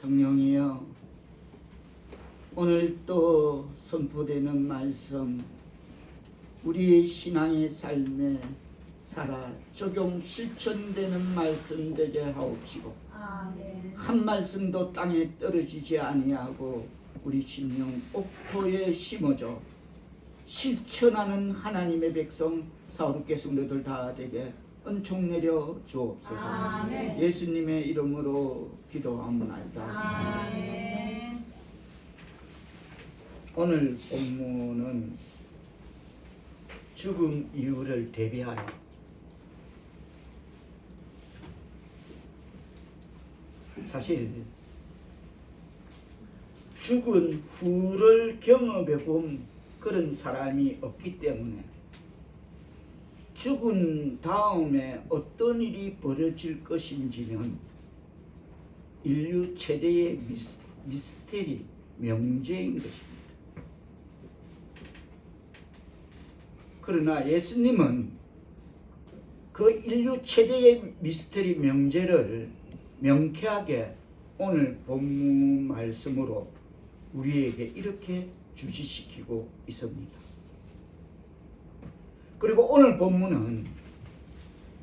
성령이여, 오늘 또 선포되는 말씀 우리의 신앙의 삶에 살아 적용 실천되는 말씀 되게 하옵시고, 한 말씀도 땅에 떨어지지 아니하고 우리 심령 옥토에 심어져 실천하는 하나님의 백성 사우르께 성도들 다 되게 은총 내려 주옵소서. 아멘. 예수님의 이름으로 기도하옵나이다. 아멘. 오늘 본문은 죽음 이후를 대비하여 사실 죽은 후를 경험해 본 그런 사람이 없기 때문에 죽은 다음에 어떤 일이 벌어질 것인지는 인류 최대의 미스테리, 명제인 것입니다. 그러나 예수님은 그 인류 최대의 미스테리 명제를 명쾌하게 오늘 본문 말씀으로 우리에게 이렇게 주시시키고 있습니다. 그리고 오늘 본문은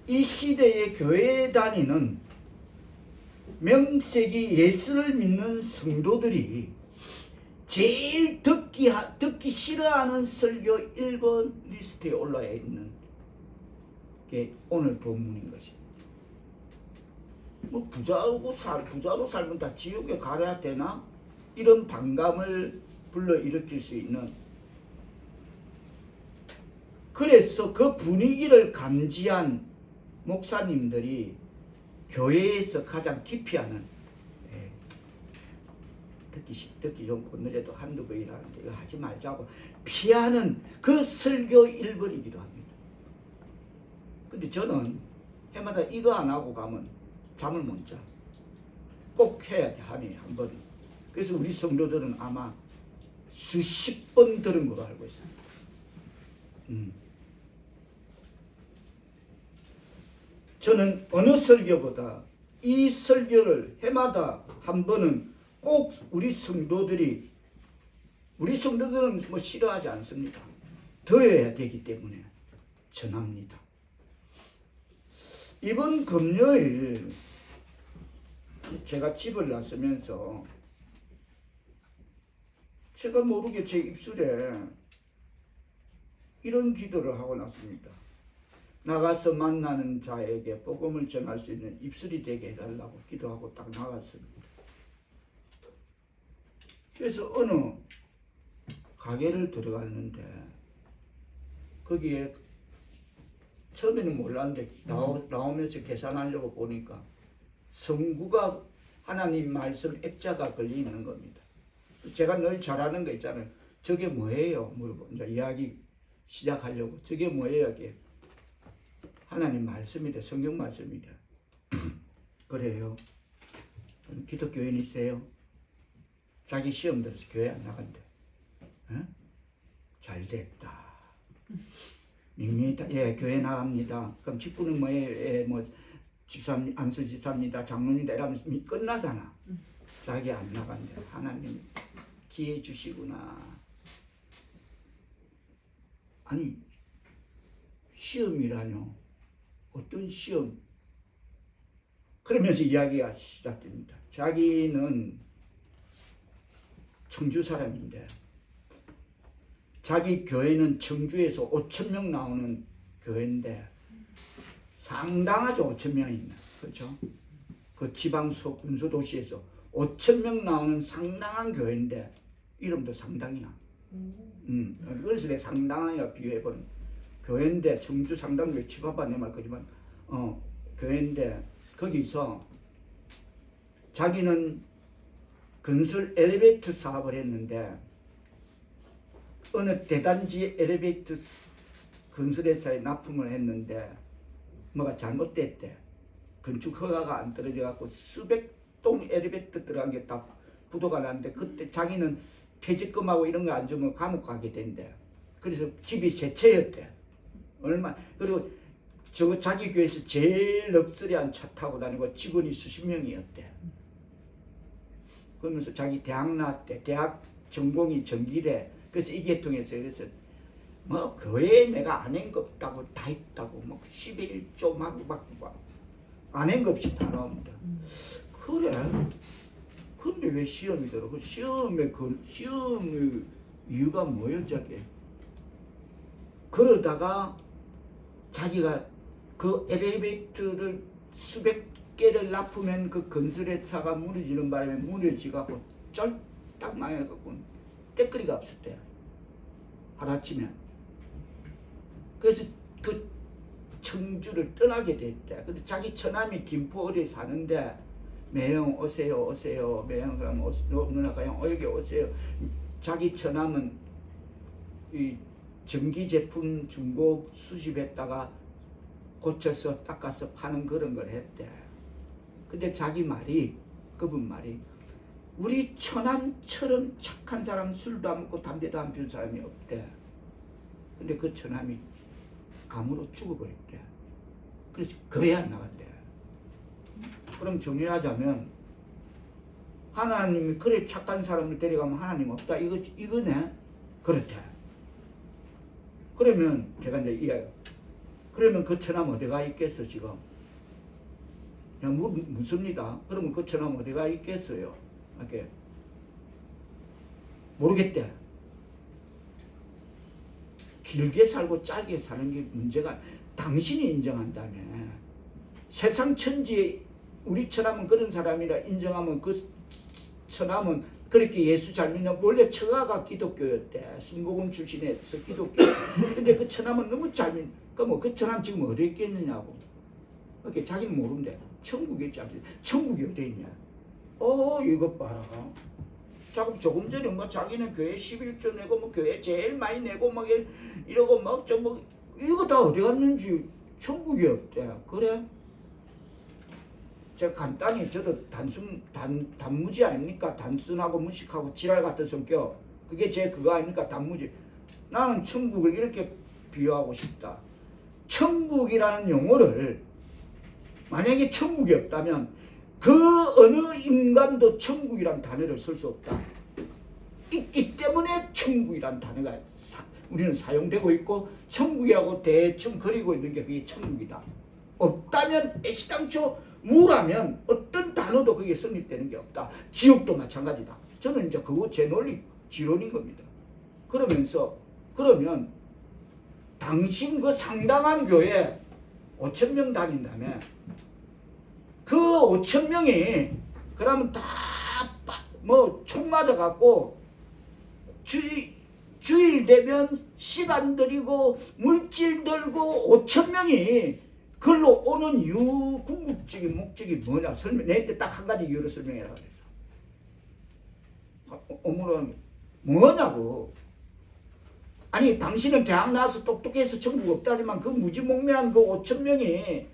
이 시대의 교회에 다니는 명색이 예수를 믿는 성도들이 제일 듣기 싫어하는 설교 1번 리스트에 올라와 있는 게 오늘 본문인 것입니다. 뭐 부자로 살면 다 지옥에 가야 되나? 이런 반감을 불러일으킬 수 있는, 그래서 그 분위기를 감지한 목사님들이 교회에서 가장 기피하는, 듣기 좋고 노래도 한두 번이라는데 이거 하지 말자고 피하는 그 설교 1번이기도 합니다. 근데 저는 해마다 이거 안 하고 가면 잠을 못 자. 꼭 해야 돼, 한 해에 한 번. 그래서 우리 성도들은 아마 수십 번 들은 걸로 알고 있습니다. 저는 어느 설교보다 이 설교를 해마다 한 번은 꼭 우리 성도들은 뭐 싫어하지 않습니다. 들어야 되기 때문에 전합니다. 이번 금요일 제가 집을 나서면서 제가 모르게 제 입술에 이런 기도를 하고 났습니다. 나가서 만나는 자에게 복음을 전할 수 있는 입술이 되게 해달라고 기도하고 딱 나갔습니다. 그래서 어느 가게를 들어갔는데 거기에 처음에는 몰랐는데 나오면서 계산하려고 보니까 성구가 하나님 말씀 액자가 걸려 있는 겁니다. 제가 늘 잘하는 거 있잖아요. 저게 뭐예요? 물어보 이제 이야기 시작하려고. 저게 뭐예요? 이게 하나님 말씀이래. 성경 말씀이래. 그래요. 기독교인이세요? 자기 시험 들어서 교회 안 나간대. 잘 됐다. 밉니다. 예, 교회 나갑니다. 그럼 직분은 뭐예요? 예, 뭐 집사님, 안수 집사입니다. 장로입니다. 이러면 끝나잖아. 자기 안 나간대. 하나님 기회 주시구나. 아니, 시험이라뇨. 어떤 시험? 그러면서 이야기가 시작됩니다. 자기는 청주 사람인데 자기 교회는 청주에서 5,000명 나오는 교회인데 상당하죠. 5,000명이면. 그렇죠? 그 지방 군소도시에서 5,000명 나오는 상당한 교회인데 이름도 상당이야. 그래서 내 상당하게 비유해보는 교회인데, 청주 상당교회 치봐봐 내 말 거지만 교회인데 거기서 자기는 건설 엘리베이터 사업을 했는데 어느 대단지 엘리베이터 건설회사에 납품을 했는데 뭐가 잘못됐대. 건축 허가가 안 떨어져갖고 수백 동 엘리베이터 들어간 게 다 부도가 났는데 그때 자기는 퇴직금하고 이런 거 안 주면 감옥 가게 된대. 그래서 집이 세 채였대. 그리고 저 자기 교회에서 제일 럭셔리한 차 타고 다니고 직원이 수십 명이었대. 그러면서 자기 대학 나왔대. 대학 전공이 전기래. 그래서 이 계통에서 그래서 뭐 교회에 내가 안 한 거 없다고 다 했다고 뭐 10의 1조 막 안 한 거 없이 다 나옵니다. 그래. 근데 왜 시험이 들어? 그 시험의 이유가 뭐예요, 저게? 그러다가 자기가 그 엘리베이터를 수백 개를 납품한 그 건설회사가 무너지는 바람에 무너지갖고 쫄딱 망해갖고 때거리가 없었대요. 하루아침에. 그래서 그 청주를 떠나게 됐대. 근데 자기 처남이 김포을에 사는데 매형 오세요. 매형 그러면 누나가 형 여기 오세요. 자기 처남은 이 전기 제품 중고 수집했다가 고쳐서 닦아서 파는 그런 걸 했대. 근데 자기 말이 그분 말이 우리 처남처럼 착한 사람 술도 안 먹고 담배도 안 피운 사람이 없대. 근데 그 처남이 암으로 죽어버렸대. 그래서 교회 안 나간대. 그럼 정리하자면 하나님이 그래 착한 사람을 데려가면 하나님 없다 이거네. 그렇대. 그러면 제가 이제 이야기. 그러면 그 처남 어디가 있겠어 지금? 그냥 묻습니다. 그러면 그 처남 어디가 있겠어요? 이렇게 모르겠대. 길게 살고 짧게 사는 게 문제가 당신이 인정한다며. 세상 천지에 우리 처남은 그런 사람이라 인정하면 그 처남은 그렇게 예수 잘 믿는 원래 처가가 기독교였대. 순복음 출신에서 기독교. 근데 그 처남은 너무 잘 믿는. 그럼 그 처남 지금 어디 있겠느냐고. 그렇게 자기는 모른대. 천국에 있지 않지. 천국이 어디 있냐. 이것 봐라. 자꾸 조금 전에 뭐 자기는 교회 11조 내고 뭐 교회 제일 많이 내고 막 이러고 막 이거 다 어디 갔는지 천국이 없대. 그래? 제가 간단히 저도 단무지 아닙니까? 단순하고 무식하고 지랄 같은 성격. 그게 제 그거 아닙니까? 단무지. 나는 천국을 이렇게 비유하고 싶다. 천국이라는 용어를 만약에 천국이 없다면 그 어느 인간도 천국이란 단어를 쓸 수 없다. 있기 때문에 천국이란 단어가 우리는 사용되고 있고 천국이라고 대충 그리고 있는 게 그게 천국이다. 없다면 애시당초 무라면 어떤 단어도 그게 성립되는 게 없다. 지옥도 마찬가지다. 저는 이제 그거 제 논리 지론인 겁니다. 그러면 당신 그 상당한 교회 5,000명 다닌다며 그 5,000명이 그러면 다 뭐 총 맞아갖고 주일 되면 시간 들이고 물질 들고 5,000명이 글로 오는 이유 궁극적인 목적이 뭐냐 내한테 딱 한 가지 이유로 설명해라 그랬어. 어머나 뭐냐고. 아니 당신은 대학 나와서 똑똑해서 천국 없다지만 그 무지몽매한 그 5,000명이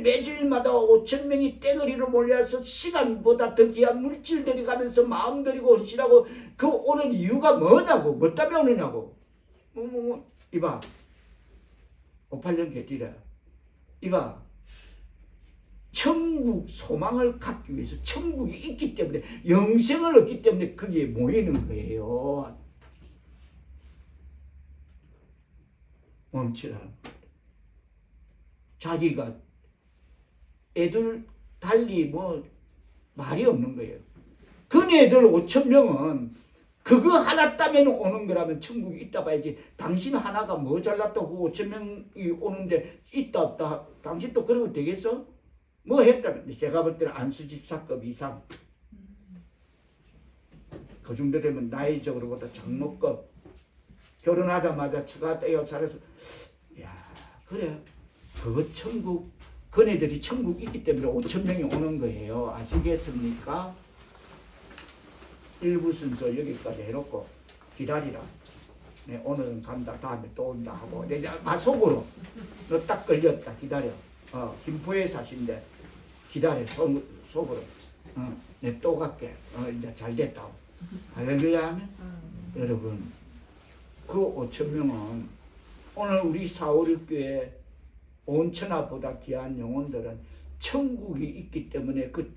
매주일마다 5,000명이 떼거리로 몰려서 시간보다 더 귀한 물질 들이가면서 마음 들이고 오시라고 그 오는 이유가 뭐냐고. 뭐 때문에 오느냐고. 이봐 58년 개띠래. 이봐 천국 소망을 갖기 위해서 천국이 있기 때문에 영생을 얻기 때문에 거기에 모이는 거예요. 멈추라는 거예요. 자기가 애들 달리 뭐 말이 없는 거예요. 그네들 5,000명은 그거 하나 따면 오는 거라면 천국이 있다 봐야지. 당신 하나가 뭐 잘났다고 그 5,000명이 오는데 있다 없다 당신 또 그러고 되겠어? 뭐 했다면 제가 볼 때는 안수집사급 이상 그 정도 되면 나이적으로보다 장로급 결혼하자마자 처가 떼어 살아서 야 그래 그거 천국 그네들이 천국 있기 때문에 5,000명이 오는 거예요. 아시겠습니까? 1부 순서 여기까지 해놓고 기다리라. 네, 오늘은 간다 다음에 또 온다 하고 내가 속으로 너 딱 걸렸다 기다려. 김포에 사신데 기다려 속으로. 내 또 갈게. 이제 잘 됐다고. 할렐루야 하면 여러분 그 5,000명은 오늘 우리 4.5.6교회 온 천하보다 귀한 영혼들은 천국이 있기 때문에 그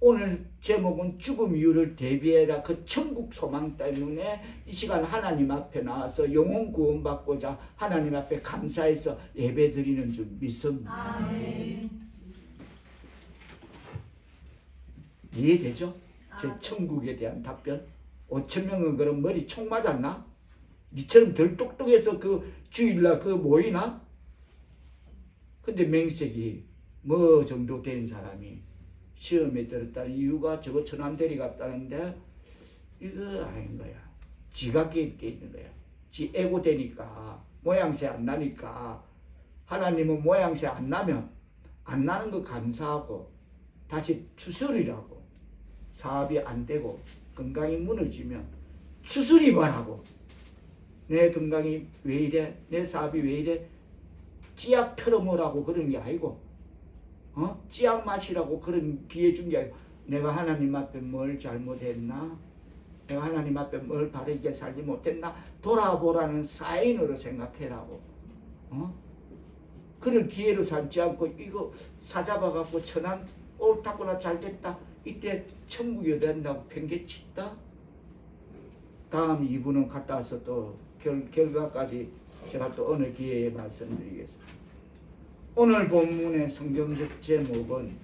오늘 제목은 죽음 이유를 대비해라. 그 천국 소망 때문에 이 시간 하나님 앞에 나와서 영혼 구원받고자 하나님 앞에 감사해서 예배 드리는 줄 믿습니다. 아멘. 이해되죠? 제 천국에 대한 답변. 5천 명은 그럼 머리 총 맞았나? 니처럼 덜 똑똑해서 그 주일날 그 모이나? 근데 맹색이 뭐 정도 된 사람이 시험에 들었다는 이유가 저거 천안대리 갔다는데 이거 아닌 거야. 지가 깨입게 있는 거야. 지 애고 되니까 모양새 안 나니까 하나님은 모양새 안 나면 안 나는 거 감사하고 다시 추스리라고. 사업이 안 되고 건강이 무너지면 추스리 말하고. 내 건강이 왜 이래? 내 사업이 왜 이래? 찌약 펴러먹으라고 그런 게 아니고 찌약 마시라고 그런 기회 준 게 아니고 내가 하나님 앞에 뭘 잘못했나? 내가 하나님 앞에 뭘 바르게 살지 못했나? 돌아보라는 사인으로 생각해라고. 그를 기회로 삼지 않고 이거 사잡아갖고 천안 옳다구나 잘됐다 이때 천국이 된다고 팽개친다. 다음 2부는 갔다 와서 또 결과까지 제가 또 어느 기회에 말씀드리겠습니다. 오늘 본문의 성경적 제목은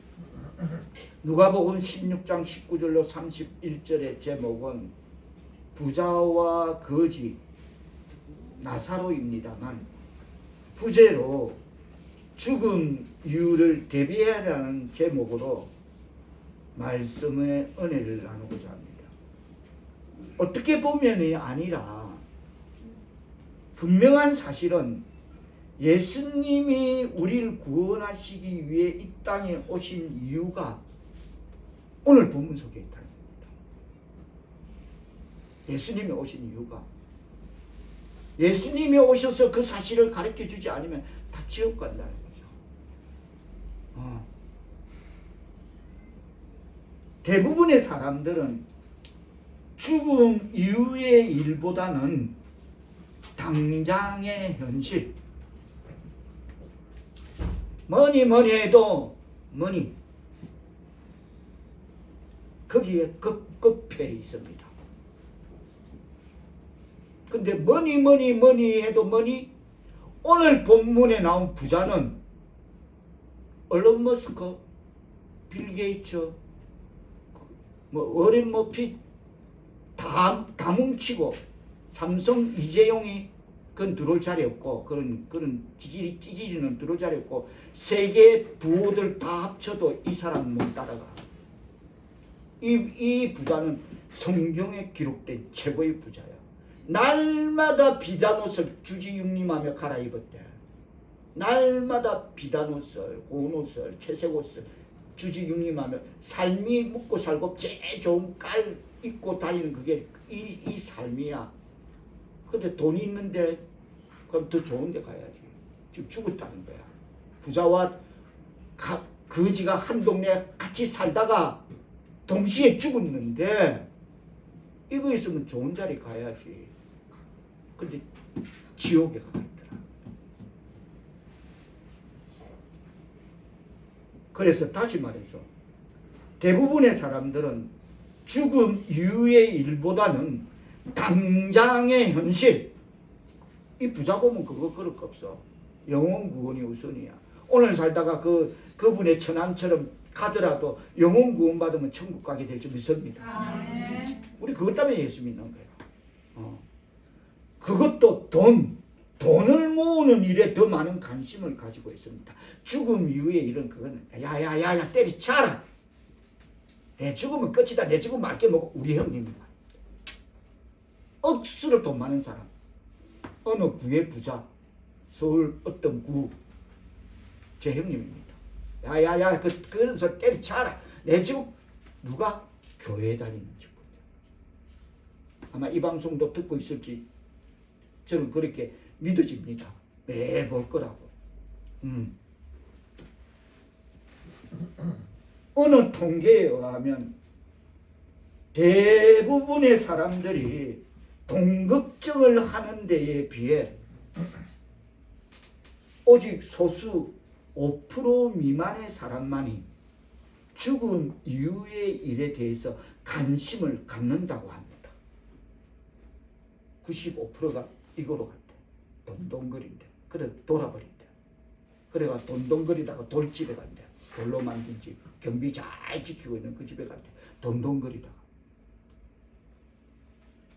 누가복음 16장 19절로 31절의 제목은 부자와 거지 나사로입니다만 부제로 죽음 이유를 대비하라는 제목으로 말씀의 은혜를 나누고자 합니다. 어떻게 보면이 아니라 분명한 사실은 예수님이 우리를 구원하시기 위해 이 땅에 오신 이유가 오늘 본문 속에 있다는 겁니다. 예수님이 오신 이유가 예수님이 오셔서 그 사실을 가르쳐 주지 않으면 다 지옥 간다는 거죠. 대부분의 사람들은 죽음 이후의 일보다는 당장의 현실, 뭐니 해도 뭐니 거기에 급급해 있습니다. 근데 뭐니 해도 뭐니 오늘 본문에 나온 부자는 얼론 머스크, 빌 게이츠, 뭐 워렌 버핏 다 뭉치고 삼성 이재용이 그건 들어올 자리 없고 그런 찌질이는 들어올 자리 없고 세계 부호들 다 합쳐도 이 사람 못 따라가. 이 부자는 성경에 기록된 최고의 부자야. 날마다 비단옷을 주지육림하며 갈아입었대. 날마다 비단옷을, 고운옷을, 채색옷을 주지육림하며 삶이 묵고 살고 제일 좋은 깔 입고 다니는 그게 이 삶이야. 근데 돈이 있는데 그럼 더 좋은 데 가야지. 지금 죽었다는 거야. 부자와 거지가 한 동네에 같이 살다가 동시에 죽었는데 이거 있으면 좋은 자리 가야지. 근데 지옥에 가 있더라. 그래서 다시 말해서 대부분의 사람들은 죽음 이후의 일보다는 당장의 현실, 이 부자 보면 그거 그럴 거 없어. 영혼 구원이 우선이야. 오늘 살다가 그분의 처남처럼 가더라도 영혼 구원 받으면 천국 가게 될 줄 믿습니다. 아멘. 우리 그것 때문에 예수 믿는 거예요. 그것도 돈을 모으는 일에 더 많은 관심을 가지고 있습니다. 죽음 이후의 일은 그거는 야야야야 때리쳐라. 내 죽으면 끝이다. 내 죽으면 맑게 먹고. 우리 형님입니다. 억수로 돈 많은 사람, 어느 구의 부자, 서울 어떤 구, 제 형님입니다. 야야야 그래서 때리쳐라. 내 죽음. 누가? 교회에 다니는 친구들. 아마 이 방송도 듣고 있을지 저는 그렇게 믿어집니다. 매일 볼 거라고. 어느 통계에 의하면 대부분의 사람들이 돈 걱정을 하는 데에 비해 오직 소수 5% 미만의 사람만이 죽음 이후의 일에 대해서 관심을 갖는다고 합니다. 95%가 이거로 갔대. 돈동거린대. 그래 돌아버린대. 그래가 돈동거리다가 돌집에 간대. 돌로 만든 집, 경비 잘 지키고 있는 그 집에 간대. 돈동거리다가.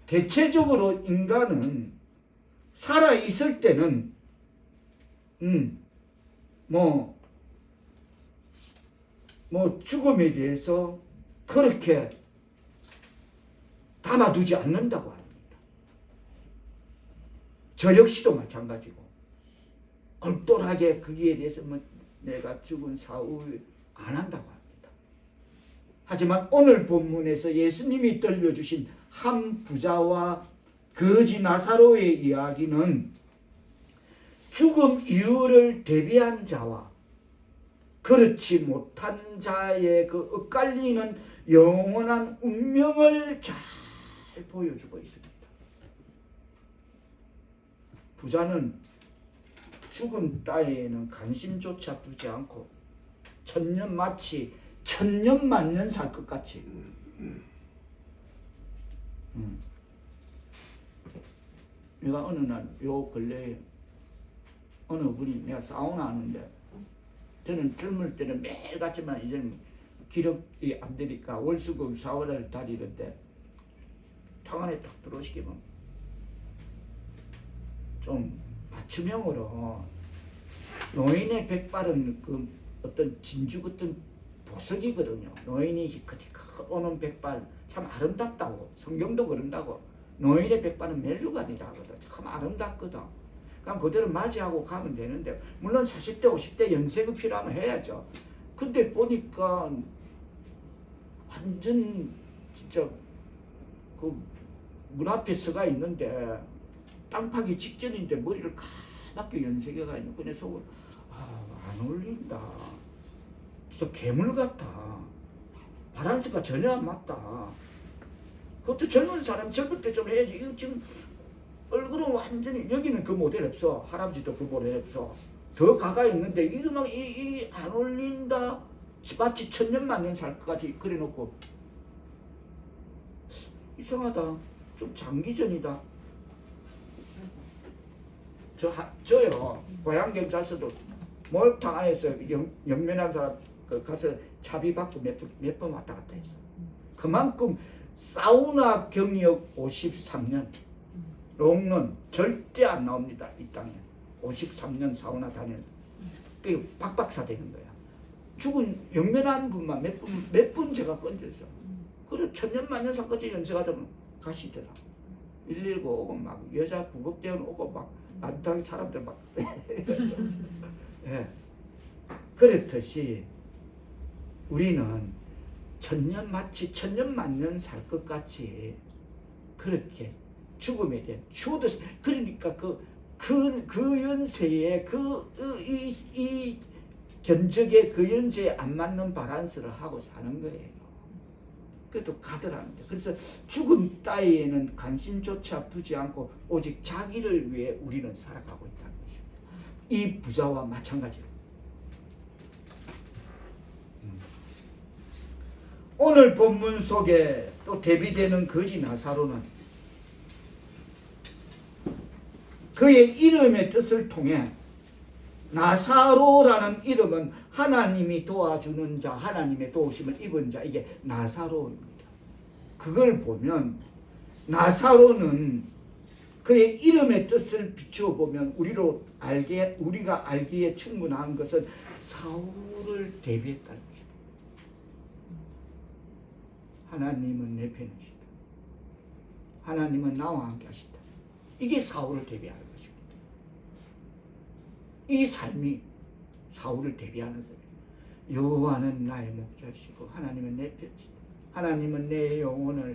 대체적으로 인간은 살아 있을 때는 뭐 죽음에 대해서 그렇게 담아두지 않는다고 합니다. 저 역시도 마찬가지고 골똘하게 거기에 대해서 뭐 내가 죽은 사후 안 한다고 합니다. 하지만 오늘 본문에서 예수님이 들려주신 한 부자와 거지 나사로의 이야기는 죽음 이후를 대비한 자와 그렇지 못한 자의 그 엇갈리는 영원한 운명을 잘 보여주고 있습니다. 부자는 죽음 따위에는 관심조차 두지 않고 마치 천년만년 살 것 같이 내가 어느 날 요 근래에 어느 분이 내가 사우나 하는데 저는 젊을 때는 매일 갔지만 이제는 기력이 안 되니까 월수금 사우나를 다니는데 탕 안에 딱 들어오시기면 좀 맞춤형으로 노인의 백발은 그 어떤 진주 같은 보석이거든요. 노인이 희끗희끗 오는 백발 참 아름답다고 성경도 그런다고. 노인의 백발은 멜루간이라 하거든. 참 아름답거든. 그럼 그대로 맞이하고 가면 되는데 물론 40대 50대 연세가 필요하면 해야죠. 근데 보니까 완전 진짜 그 문 앞에 서가 있는데 땅 파기 직전인데 머리를 까맣게 연세계가 있는 그네 속을 안 어울린다. 진짜 괴물 같다. 바란스가 전혀 안 맞다. 그것도 젊은 사람 젊을 때 좀 해야지. 이거 지금 얼굴은 완전히 여기는 그 모델 없어. 할아버지도 그 모델 없어. 더 가까이 있는데 이거 막 안 어울린다. 마치 천년만년 살 것까지 그려놓고 이상하다. 좀 장기전이다. 저요 고향 경찰서도 목욕탕 안에서 영면한 사람 가서 차비 받고 몇 번 왔다 갔다 했어. 그만큼 사우나 경력 53년 롱런 절대 안 나옵니다. 이 땅에 53년 사우나 다니는 그 박박사 되는 거야. 죽은 영면한 분만 몇 분 제가 건졌어. 그래 천년만년 살까지 연세가 되면 가시더라. 119 오고 막 여자 구급대원 오고 막 남탕 사람들 막 예. 그렇듯이 우리는 마치 천년만년 살 것 같이 그렇게 죽음에 대한 추워도 그러니까 그 연세에 이 견적에 그 연세에 안 맞는 바란스를 하고 사는 거예요. 그래도 가더랍니다. 그래서 죽음 따위에는 관심조차 두지 않고 오직 자기를 위해 우리는 살아가고 있다는 것입니다. 이 부자와 마찬가지로 오늘 본문 속에 또 대비되는 거지 나사로는 그의 이름의 뜻을 통해 나사로라는 이름은 하나님이 도와주는 자, 하나님의 도우심을 입은 자, 이게 나사로입니다. 그걸 보면 나사로는 그의 이름의 뜻을 비추어 보면 우리가 알기에 충분한 것은 사울을 대비했다는 것입니다. 하나님은 내 편이시다. 하나님은 나와 함께 하시다. 이게 사울을 대비하는 것입니다. 이 삶이 사울을 대비하는 삶이에요. 여호와는 나의 목자시고 하나님은 내 편이시다. 하나님은 내 영혼을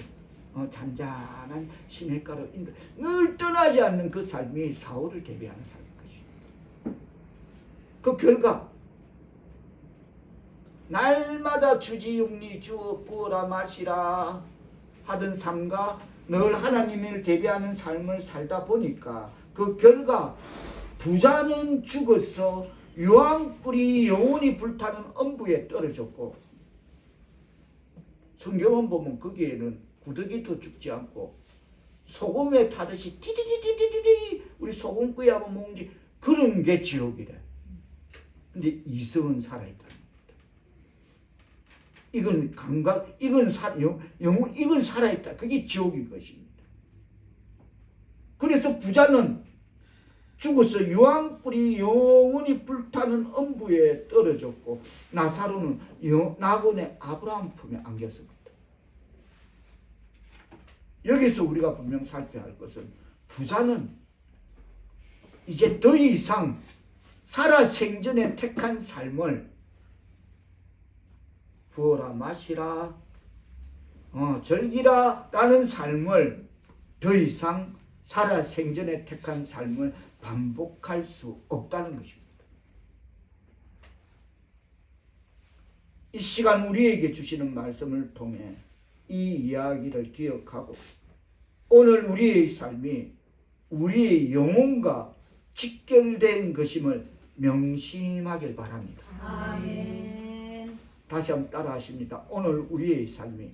잔잔한 시냇가로 인도 늘 떠나지 않는 그 삶이 사울을 대비하는 삶인 것입니다. 그 결과 날마다 주지육리 주어 부어라 마시라 하던 삶과 늘 하나님을 대비하는 삶을 살다 보니까 그 결과 부자는 죽어서 유황불이 영원히 불타는 엄부에 떨어졌고 성경은 보면 거기에는 구더기도 죽지 않고 소금에 타듯이 디디디디디디 우리 소금구이 하면 먹는지 그런 게 지옥이래. 근데 이성은 살아있다는 겁니다. 이건 감각, 이건 영혼, 이건 살아있다. 그게 지옥인 것입니다. 그래서 부자는 죽어서 유황불이 영원히 불타는 엄부에 떨어졌고 나사로는 낙원의 아브라함 품에 안겼습니다. 여기서 우리가 분명 살펴야 할 것은 부자는 이제 더 이상 살아 생전에 택한 삶을 부어라 마시라 즐기라 라는 삶을 더 이상 살아 생전에 택한 삶을 반복할 수 없다는 것입니다. 이 시간 우리에게 주시는 말씀을 통해 이 이야기를 기억하고 오늘 우리의 삶이 우리의 영혼과 직결된 것임을 명심하길 바랍니다. 아멘. 다시 한번 따라 하십니다. 오늘 우리의 삶이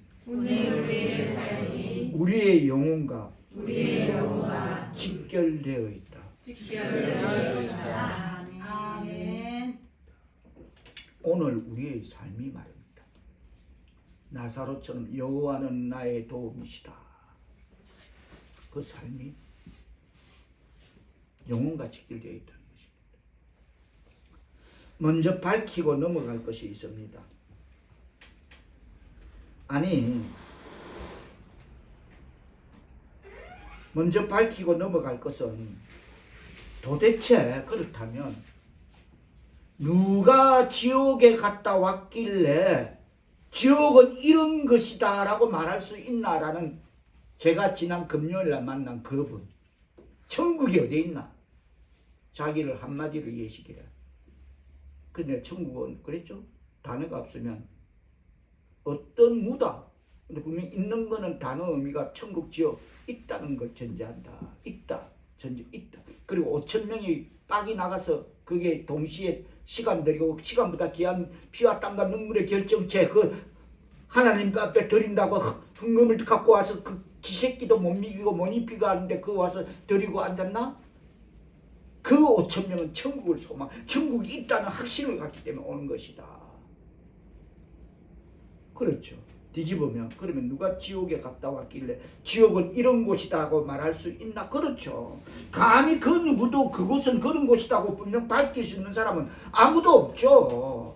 우리의 영혼과 영혼과 직결되어 있다. 직결되어 있다. 아멘. 오늘 우리의 삶이 말입니다. 나사로처럼 여호와는 나의 도움이시다. 그 삶이 영혼과 직결되어 있다는 것입니다. 먼저 밝히고 넘어갈 것이 있습니다. 아니, 먼저 밝히고 넘어갈 것은 도대체 그렇다면 누가 지옥에 갔다 왔길래 지옥은 이런 것이다 라고 말할 수 있나라는 제가 지난 금요일날 만난 그분, 천국이 어디 있나? 자기를 한마디로 예시기래. 근데 천국은 그랬죠? 단어가 없으면 어떤 무다. 근데 분명히 있는 거는 단어 의미가 천국 지옥 있다는 걸 전제한다. 있다. 전제 있다. 그리고 5,000명이 빡이 나가서 그게 동시에 시간 들이고 시간보다 귀한 피와 땀과 눈물의 결정체 그 하나님 앞에 드린다고 헌금을 갖고 와서 그 지새끼도 못 미기고 못 입히고 하는데 그거 와서 드리고 앉았나? 그 5,000명은 천국을 소망, 천국이 있다는 확신을 갖기 때문에 오는 것이다. 그렇죠. 뒤집으면 그러면 누가 지옥에 갔다 왔길래 지옥은 이런 곳이다고 말할 수 있나? 그렇죠. 감히 그 누구도 그곳은 그런 곳이다고 분명 밝힐 수 있는 사람은 아무도 없죠.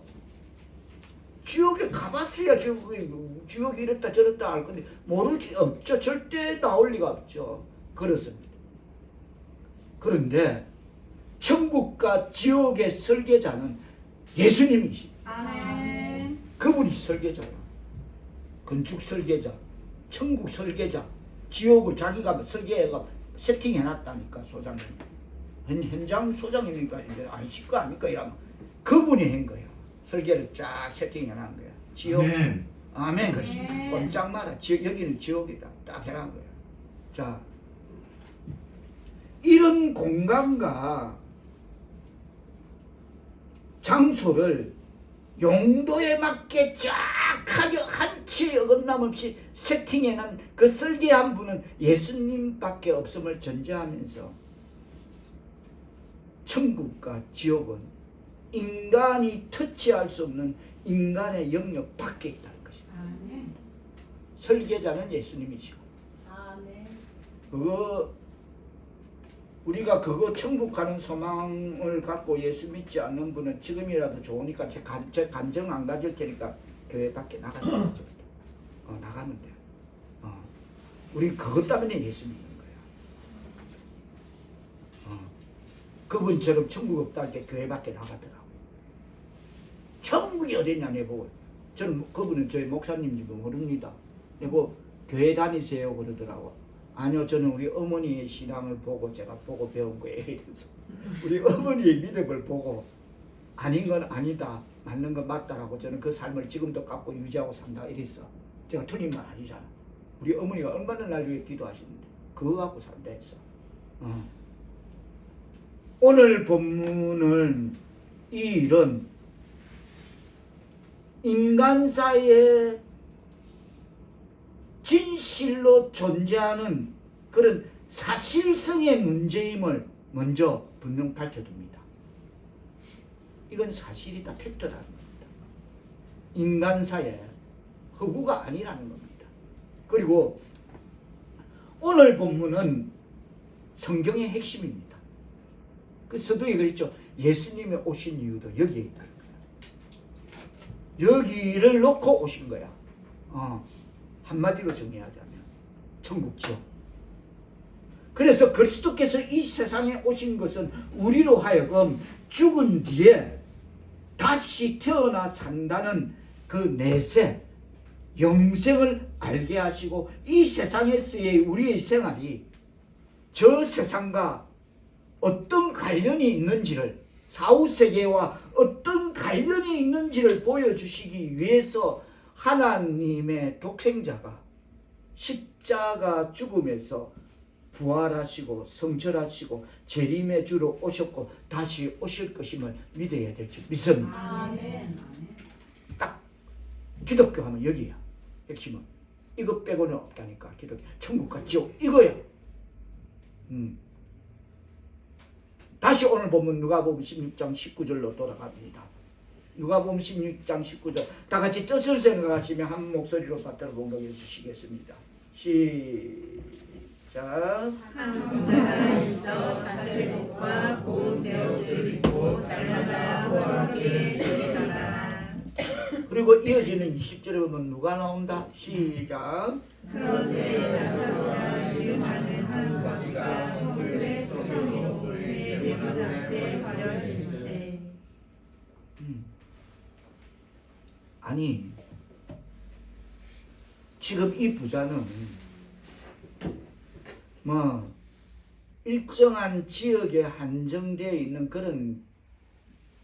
지옥에 가봤어야 지옥이 이랬다 저랬다 할 건데 모르지 없죠. 절대 나올 리가 없죠. 그렇습니다. 그런데 천국과 지옥의 설계자는 예수님이십니다. 아멘. 그분이 설계자예요. 건축 설계자, 천국 설계자, 지옥을 자기가 설계해가 세팅해놨다니까 소장님. 현장 소장이니까 이제 아니실 거 아닙니까 이러면 그분이 한 거예요. 설계를 쫙 세팅해놓은 거야. 지옥. 아멘. 아멘. 그렇지. 꼼짝 마라. 여기는 지옥이다. 딱 해놓은 거야. 자, 이런 공간과 장소를 용도에 맞게 쫙 한치 어긋남없이 세팅해놓은 그 설계한 분은 예수님밖에 없음을 전제하면서 천국과 지옥은 인간이 터치할 수 없는 인간의 영역 밖에 있다는 것입니다. 아멘. 설계자는 예수님이시고 아멘. 우리가 그거 천국 가는 소망을 갖고 예수 믿지 않는 분은 지금이라도 좋으니까 제 간정 안 가질 테니까 교회 밖에 나가면 되죠. 나가면 돼요. 우리 그것 때문에 예수 믿는 거야. 그분처럼 천국 없다 할 때 교회 밖에 나가더라고요. 천국이 어딨냐 내보고. 저는 그분은 저희 목사님인지 모릅니다. 내보 교회 다니세요 그러더라고. 아니요, 저는 우리 어머니의 신앙을 보고 제가 보고 배운 거예요. 이래서 우리 어머니의 믿음을 보고 아닌 건 아니다, 맞는 건 맞다라고 저는 그 삶을 지금도 갖고 유지하고 산다 이랬어. 제가 틀린 말 아니잖아. 우리 어머니가 얼마나 날 위해 기도하시는데 그거 갖고 산다 했어. 오늘 본문은 이 일은 인간사의 진실로 존재하는 그런 사실성의 문제임을 먼저 분명 밝혀둡니다. 이건 사실이다, 팩트라는 겁니다. 인간사의 허구가 아니라는 겁니다. 그리고 오늘 본문은 성경의 핵심입니다. 그 서두에 그랬죠. 예수님이 오신 이유도 여기에 있다는 거야. 여기를 놓고 오신 거야. 한마디로 정리하자면 천국 지옥. 그래서 그리스도께서 이 세상에 오신 것은 우리로 하여금 죽은 뒤에 다시 태어나 산다는 그 내세, 영생을 알게 하시고 이 세상에서의 우리의 생활이 저 세상과 어떤 관련이 있는지를, 사후세계와 어떤 관련이 있는지를 보여주시기 위해서 하나님의 독생자가 십자가 죽음에서 부활하시고 성철하시고 재림의 주로 오셨고 다시 오실 것임을 믿어야 될 줄 믿습니다. 아멘. 딱 기독교 하면 여기야. 핵심은 이거 빼고는 없다니까. 기독교 천국과 지옥 이거야. 다시 오늘 보면 누가복음 16장 19절로 돌아갑니다. 누가복음 16장 19절 다 같이 뜻을 생각하시며 한 목소리로 받들어 봉독해 주시겠습니다. 시작. 한 부자가 있어 자색옷과 고운 베옷을 입고 날마다 왕께 세리다가 그리고 이어지는 20절에 보면 누가 나온다. 시작. 그런데 나사로라 이름하는 한 가지가 흙에 쏟아놓고 그의 문 앞에 가려주세. 아니 지금 이 부자는 뭐 일정한 지역에 한정되어 있는 그런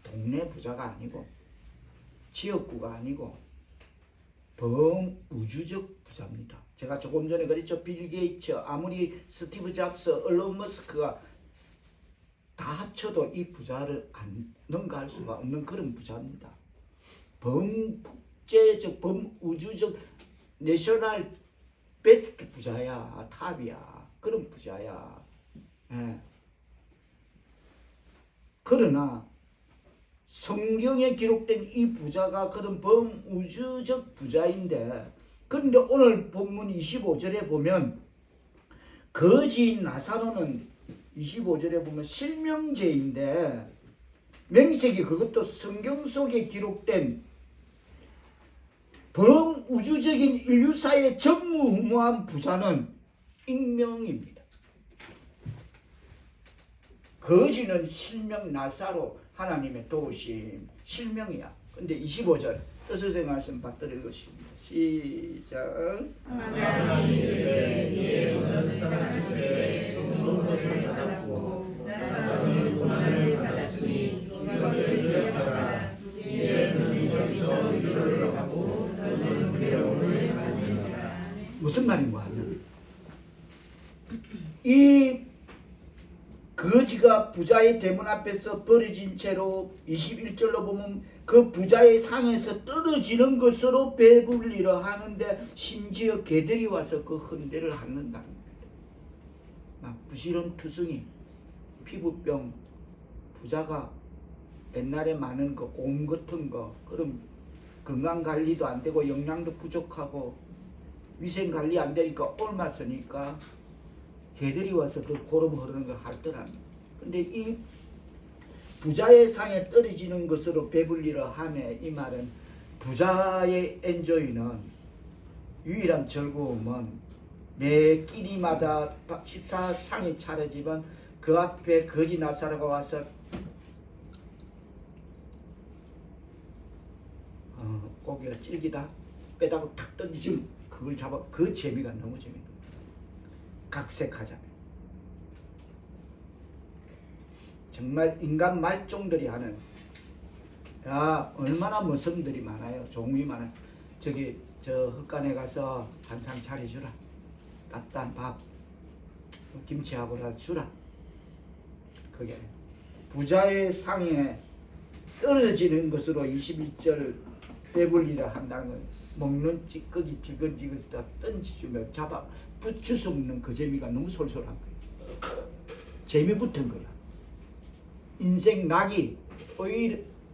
동네 부자가 아니고 지역구가 아니고 범우주적 부자입니다. 제가 조금 전에 그랬죠. 빌 게이츠, 아무리 스티브 잡스, 일론 머스크가 다 합쳐도 이 부자를 안 능가할 수가 없는 그런 부자입니다. 범국제적, 범우주적, 내셔널 베스트 부자야. 탑이야. 그런 부자야. 예. 그러나 성경에 기록된 이 부자가 그런 범우주적 부자인데, 그런데 오늘 본문 25절에 보면 거지인 나사로는 25절에 보면 실명제인데, 명색이 그것도 성경 속에 기록된 범우주적인 인류사의 전무후무한 부자는 익명입니다. 거지는 실명 나사로, 하나님의 도우심 실명이야. 근데 25절 뜻을 생각하시면 받들어 읽으십니다. 시작. 아브라함이 이르되 이에 오는 사람에게 좋은 것을 받았고 나사로는 고난을 받았으니 이것을 기억하라. 이제는 여기서 위로를 하고 너는 괴로움을 받으리라. 무슨 말인가 하면 이 거지가 부자의 대문 앞에서 버려진 채로 21절로 보면 그 부자의 상에서 떨어지는 것으로 배불리려 하는데 심지어 개들이 와서 그 흔대를 핥는다는 거예요. 부시런 투성이, 피부병, 부자가 옛날에 많은 거, 옴 같은 거, 그럼 건강관리도 안 되고 영양도 부족하고 위생관리 안 되니까 옮았으니까 개들이 와서 그 고름 흐르는 걸 핥더라는. 근데 이 부자의 상에 떨어지는 것으로 배불리려 하네. 이 말은 부자의 엔조이는 유일한 즐거움은 매 끼니마다 식사상이 차려지면 그 앞에 거지 나사로가 와서 고기가 질기다 빼다고 탁 던지면 그걸 잡아. 그 재미가 너무 재밌는. 각색하자면 정말 인간 말종들이 하는, 야 얼마나 머슴들이 많아요. 종이 많아요. 저기 저 흙간에 가서 한상 차려주라. 따뜻한 밥 김치하고 다 주라. 그게 부자의 상에 떨어지는 것으로 21절 배불리라 한다는 건 먹는 찌꺼기 지근지근 다 던지주면 잡아 부추수 먹는 그 재미가 너무 솔솔한 거예요. 재미 붙은 거야. 인생 낙이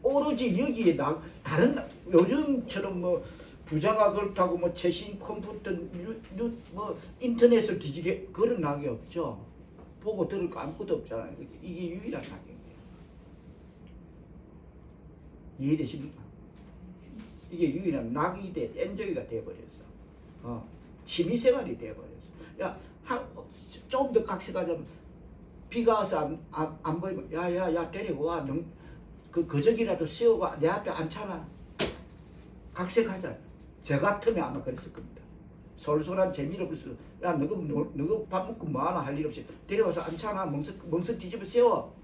오로지 여기에 다른 요즘처럼 뭐 부자가 그렇다고 뭐 최신 컴퓨터 뭐 인터넷을 뒤지게 그런 낙이 없죠. 보고 들을 거 아무것도 없잖아요. 이게 유일한 낙이에요. 이해되십니까? 이게 유일한 낙이 엔조이가 돼버렸어. 취미생활이 돼버렸어. 야, 조금 더 각색하자면 비가 와서 안 보이면 야야야 데리고 와. 그저기라도 세우고 내 앞에 앉잖아. 각색하자. 저 같으면 아마 그랬을 겁니다. 솔솔한 재미를 없어. 야 너가 밥 먹고 뭐하나 할 일 없이 데려와서 앉잖아. 멍석 뒤집어 세워.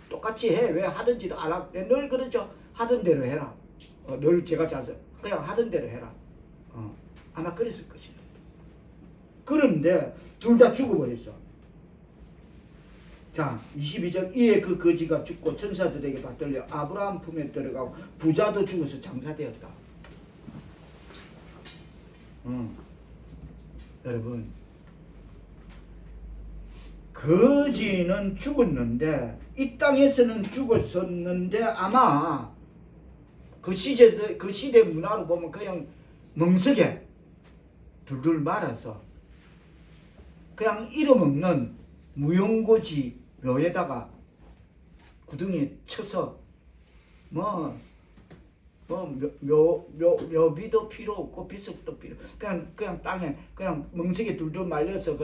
똑같이 해. 왜 하든지도 안 하고. 늘 그러죠. 하던 대로 해라. 늘 제가 잘서 그냥 하던 대로 해라. 아마 그랬을 것입니다. 그런데 둘 다 죽어버렸어. 자, 22절 이에 그 거지가 죽고 천사들에게 받들려 아브라함 품에 들어가고 부자도 죽어서 장사되었다. 여러분, 거지는 죽었는데 이 땅에서는 죽었었는데 아마 그 시대 문화로 보면 그냥 멍석에 둘둘 말아서 그냥 이름 없는 무용고지 묘에다가 구덩이에 쳐서 묘비도 필요 없고 비석도 필요 그냥 땅에 그냥 멍석에 둘둘 말려서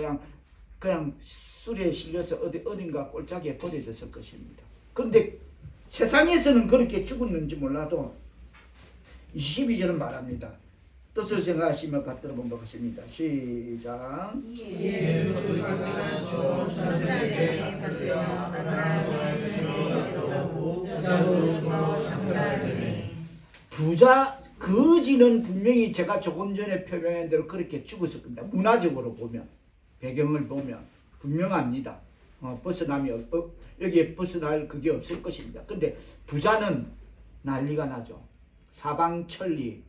그냥 술에 실려서 어딘가 꼴짝이에 버려졌을 것입니다. 그런데 세상에서는 그렇게 죽었는지 몰라도 22절은 말합니다. 뜻을 생각하시며 받들어 본 것 같습니다. 시작. 부자 거지는 분명히 제가 조금 전에 표명한 대로 그렇게 죽었을 겁니다. 문화적으로 보면 배경을 보면 분명합니다. 벗어나면 여기에 벗어날 그게 없을 것입니다. 근데 부자는 난리가 나죠. 사방천리.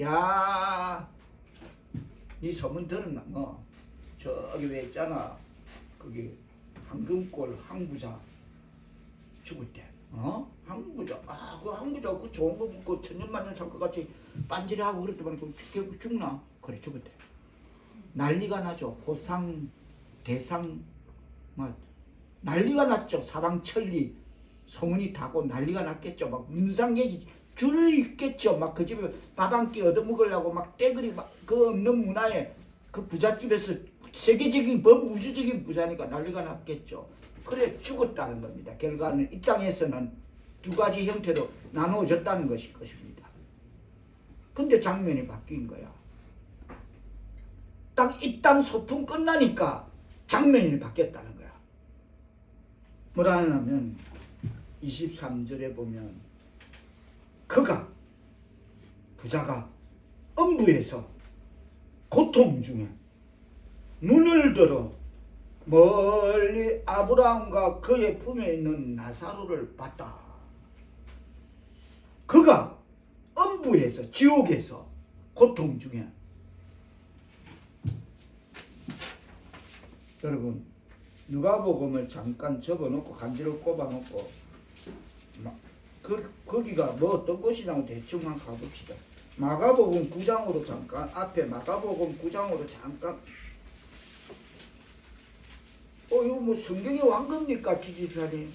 야, 이 소문 들었나? 저기 왜 있잖아. 거기 황금골 황부자 죽을 때. 황부자. 그 황부자 그 좋은 거 먹고 천년만년 살 것 같이 빤질하고 그랬더만 결국 죽나? 그래 죽을 때. 난리가 나죠. 호상 대상 난리가 났죠. 사방천리 소문이 타고 난리가 났겠죠. 막 문상객이 줄 있겠죠. 막 그 집에 밥 한 끼 얻어먹으려고 막 떼그리 막 그 없는 문화에 그 부잣집에서 세계적인 범우주적인 부자니까 난리가 났겠죠. 그래 죽었다는 겁니다. 결과는 이 땅에서는 두 가지 형태로 나누어졌다는 것일 것입니다. 근데 장면이 바뀐 거야. 딱 이 땅 소풍 끝나니까 장면이 바뀌었다는 거야. 뭐라 하냐면 23절에 보면 부자가 음부에서 고통 중에 눈을 들어 멀리 아브라함과 그의 품에 있는 나사로를 봤다. 그가 음부에서 지옥에서 고통 중에 여러분 누가복음을 잠깐 적어놓고 간지를 꼽아놓고 거기가 뭐 어떤 곳이냐고 대충만 가봅시다. 마가복음 9장으로 잠깐 앞에 마가복음 9장으로 잠깐 이거 뭐 성경의 왕겁니까 지지사님?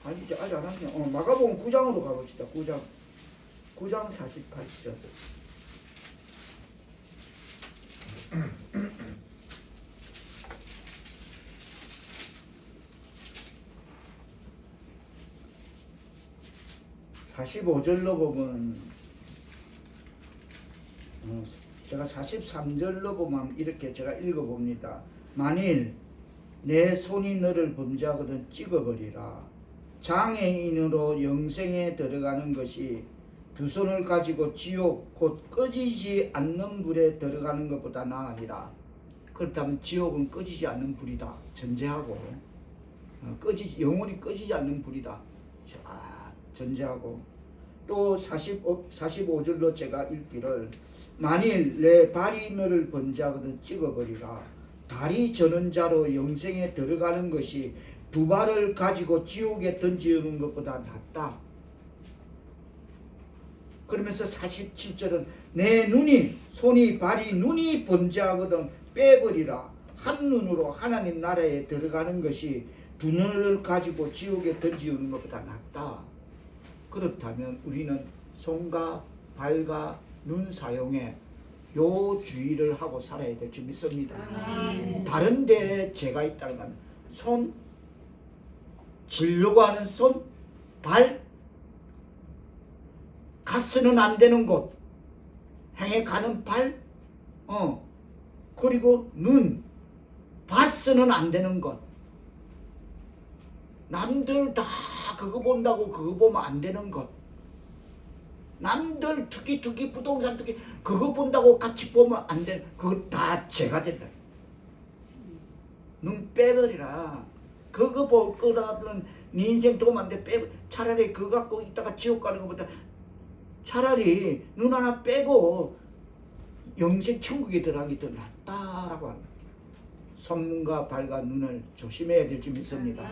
아니죠. 아직 안 하네요. 마가복음 9장으로 가봅시다. 9장 48절. (45절로) 보면 제가 43절로 보면 이렇게 제가 읽어봅니다. 만일 내 손이 너를 범죄하거든 찍어버리라. 장애인으로 영생에 들어가는 것이 두 손을 가지고 지옥 곧 꺼지지 않는 불에 들어가는 것보다 나으리라. 그렇다면 지옥은 꺼지지 않는 불이다. 전제하고 영원히 꺼지지 않는 불이다. 전제하고 또 45절로 제가 읽기를 만일 내 발이 너를 번제하거든 찍어버리라. 다리 저는 자로 영생에 들어가는 것이 두 발을 가지고 지옥에 던지는 것보다 낫다. 그러면서 47절은 내 눈이 손이 발이 눈이 번제하거든 빼버리라. 한 눈으로 하나님 나라에 들어가는 것이 두 눈을 가지고 지옥에 던지는 것보다 낫다. 그렇다면 우리는 손과 발과 눈 사용에 요 주의를 하고 살아야 될 줄 믿습니다. 다른데 죄가 있다는 건 손, 지려고 하는 손, 발, 가서는 안 되는 곳, 행해 가는 발, 그리고 눈, 봐서는 안 되는 것. 남들 다 그거 본다고 그거 보면 안 되는 것. 남들 특히 부동산 특히 그거 본다고 같이 보면 안 되는 그거 다 죄가 된다. 눈 빼버리라. 그거 볼 거라면 네 인생 도움 안 돼. 빼버. 차라리 그거 갖고 있다가 지옥 가는 것보다 차라리 눈 하나 빼고 영생 천국에 들어가기 더 낫다라고 합니다. 손과 발과 눈을 조심해야 될 줄 믿습니다.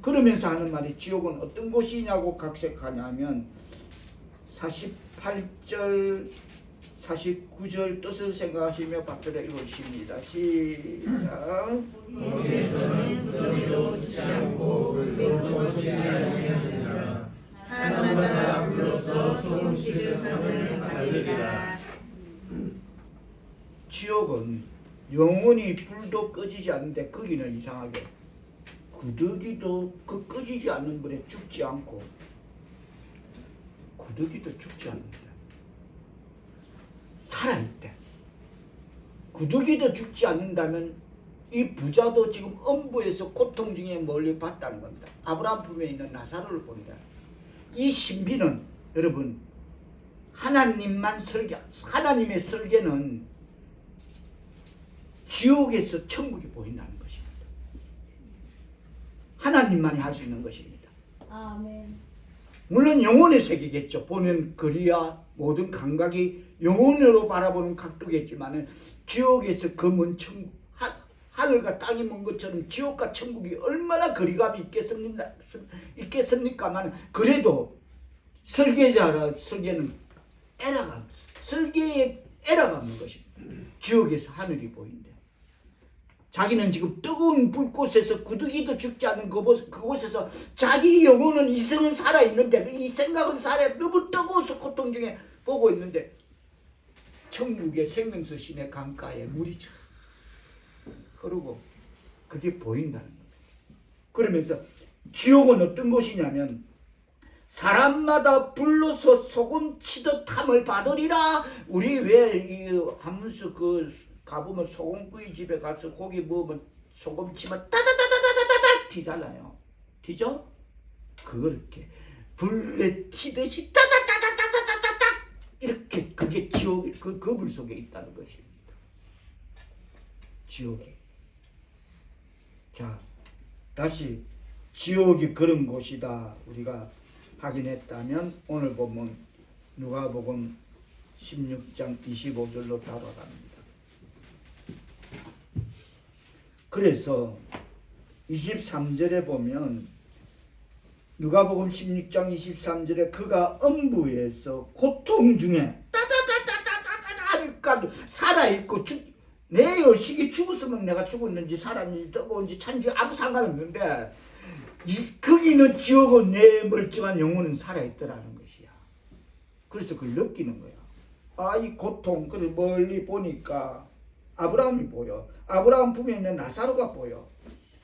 그러면서 하는 말이 지옥은 어떤 곳이냐고 각색하냐면 48절 49절 뜻을 생각하시며 받들어 읽으십니다. 시작. 거기에서는 너희도 죽지 않고 물도 꺼지지 아니하리라. 사람마다 불로써 소금 취득함을 받으리라. 지옥은 영원히 불도 꺼지지 않는데 거기는 이상하게 구더기도 그 꺼지지 않는 불에 죽지 않고 구더기도 죽지 않는다. 살아있대. 구더기도 죽지 않는다면 이 부자도 지금 엄부에서 고통 중에 멀리 봤다는 겁니다. 아브라함 품에 있는 나사로를 본다. 이 신비는 여러분 하나님만 하나님의 설계는 지옥에서 천국이 보인다는 것입니다. 하나님만이 할 수 있는 것입니다. 아멘. 물론 영혼의 세계겠죠. 보는 거리야 모든 감각이 영혼으로 바라보는 각도겠지만 지옥에서 그 먼 천국, 하늘과 땅이 먼 것처럼 지옥과 천국이 얼마나 거리감이 있겠습니까만 그래도 설계는 설계에 에러가 없는 것입니다. 지옥에서 하늘이 보인대. 자기는 지금 뜨거운 불꽃에서 구더기도 죽지 않는 그곳에서 자기 영혼은 이성은 살아있는데 이 생각은 너무 뜨거워서 고통 중에 보고 있는데 천국의 생명수 신의 강가에 물이 쫙 흐르고 그게 보인다는 거예요. 그러면서 지옥은 어떤 곳이냐면 사람마다 불로서 소금 치듯 함을 받으리라. 우리 왜 하면서 가보면 소금구이 집에 가서 고기 먹으면 소금 치면 따다다다다다다 튀잖아요. 튀죠? 그렇게 불에 튀듯이 따다다다다다다다 이렇게 그게 지옥 그 불 속에 있다는 것입니다. 지옥이. 자, 다시 지옥이 그런 곳이다 우리가 확인했다면 오늘 보면 누가복음 16장 25절로 다뤄갑니다. 그래서 23절에 보면 누가복음 16장 23절에 그가 음부에서 고통 중에 따다다다다다다다 살아있고 내 의식이 죽었으면 내가 죽었는지 살았는지 뜨거운지 찬지 아무 상관없는데 거기는 지옥은 내 멀쩡한 영혼은 살아있더라는 것이야. 그래서 그걸 느끼는 거야. 아, 이 고통, 그래 멀리 보니까 아브라함이 보여. 아브라함 품에 있는 나사로가 보여.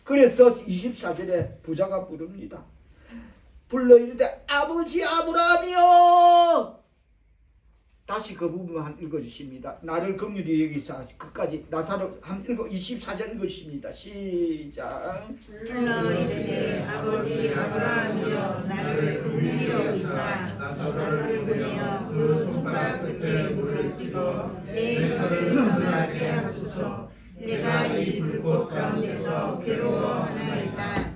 그래서 24절에 부자가 부릅니다. 불러 이르되 아버지 아브라함이여. 다시 그 부분 읽어주십니다. 나를 긍휼히 여기사 끝까지 나사로 24절 읽으십니다. 시작. 불러 이르되 아버지 아브라함이여 나를 긍휼히 여기사 나사로를 보내어 그 손가락 끝에 물을 찍어 내 혀를 서늘하게 하소서. 내가 이 불꽃 가운데서 괴로워하나이다.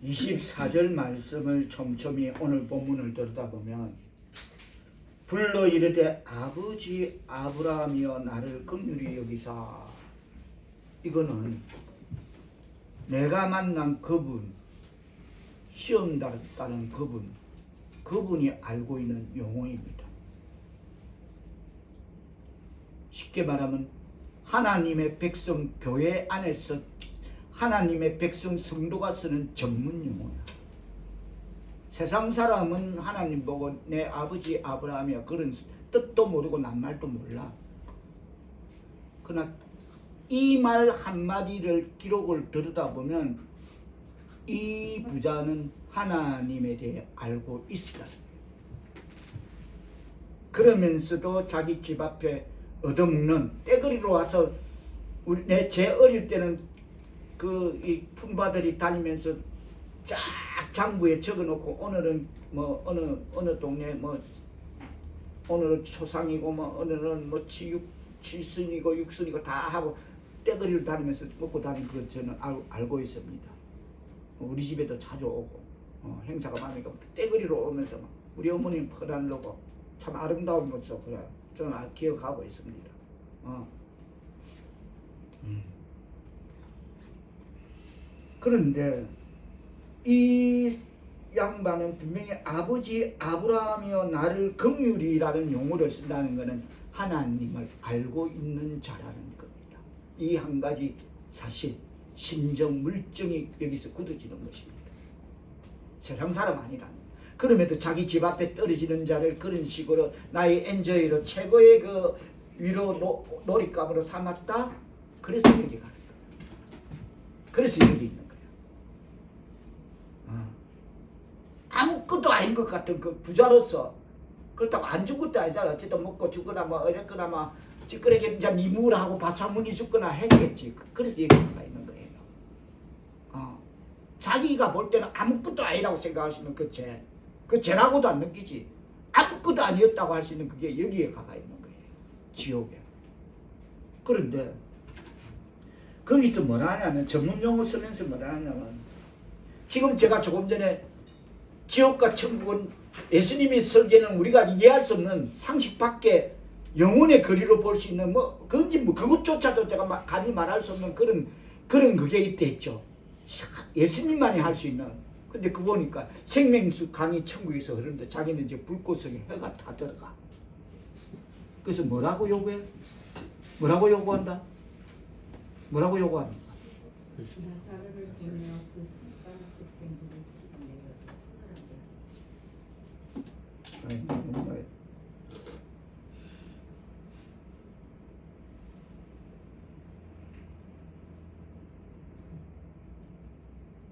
24절 말씀을 촘촘히 오늘 본문을 들여다보면 불러 이르되 아버지 아브라함이여 나를 긍휼히 여기사. 이거는 내가 만난 그분, 시험 달았다는 그분이 알고 있는 용어입니다. 쉽게 말하면 하나님의 백성 교회 안에서 하나님의 백성 성도가 쓰는 전문 용어야. 세상 사람은 하나님 보고 내 아버지 아브라함이야 그런 뜻도 모르고 낱말도 몰라. 그러나 이 말 한마디를 기록을 들여다보면 이 부자는 하나님에 대해 알고 있으라. 그러면서도 자기 집 앞에 얻어먹는 떼거리로 와서 제 어릴 때는 이 품바들이 다니면서 쫙 장부에 적어놓고 오늘은 뭐 어느 동네 뭐 오늘은 초상이고 뭐 오늘은 뭐 칠순이고 육순이고 다 하고 떼거리를 다니면서 먹고 다니는 거 저는 알고 있습니다. 우리 집에도 자주 오고 행사가 많으니까 떼거리로 오면서 막 우리 어머니는 퍼달라고 참 아름다운 모습 그래 저는 기억하고 있습니다. 그런데 이 양반은 분명히 아버지 아브라함이여 나를 긍휼히라는 용어를 쓴다는 것은 하나님을 알고 있는 자라는 겁니다. 이 한 가지 사실 심정 물정이 여기서 굳어지는 것입니다. 세상 사람 아니라. 그럼에도 자기 집 앞에 떨어지는 자를 그런 식으로 나의 엔조이로 최고의 그 위로 놀잇감으로 삼았다. 그래서 여기 가는 거야. 그래서 여기 있는 거야. 아무것도 아닌 것 같은 그 부자로서 그렇다고 안 준 것도 아니잖아. 어쨌든 먹고 죽거나 뭐 어쨌거나 뭐 찌끄레기 이제 미물하고 바사문이 죽거나 했겠지. 그래서 여기 가 있는 거예요. 자기가 볼 때는 아무것도 아니라고 생각하시면 그 죄라고도 안 느끼지. 아무것도 아니었다고 할 수 있는 그게 여기에 가가 있는 거예요. 지옥에. 그런데 거기서 뭐라 하냐면 전문용어 쓰면서 뭐라 하냐면 지금 제가 조금 전에 지옥과 천국은 예수님이 설계는 우리가 이해할 수 없는 상식 밖에 영혼의 거리로 볼 수 있는 뭐 그건지 뭐 그것조차도 제가 감히 말할 수 없는 그런 그게 있댔죠. 예수님만이 할 수 있는. 근데 그 보니까 생명수 강이 천국에서 흐르는데 자기는 이제 불꽃속에 해가 다 들어가. 그래서 뭐라고 요구해? 뭐라고 요구한다? 뭐라고 요구합니까?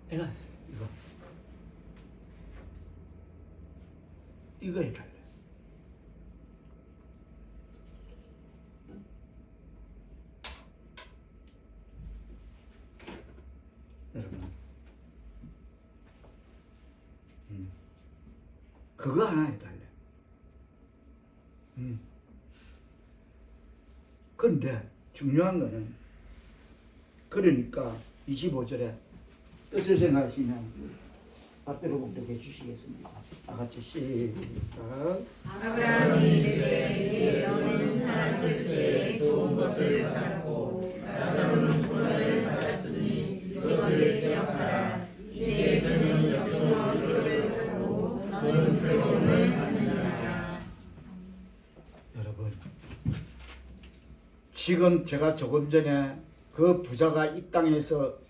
내가 이거 해달래. 여러분, 그거 하나 해달래. 그런데 중요한 거는 그러니까 25절에 뜻을 생각하시면 앞뒤로 복독해 주시겠습니다. 다 같이 시작. 아브라함이 이르되 너는 살았을 때 좋은 것을 받았고 라자로는 고난을 받았으니 이것을 기억하라. 이제 그는 여기서 위로를 받고 너는 괴로움을 받느니라. 여러분, 지금 제가 조금 전에 그 부자가 이 땅에서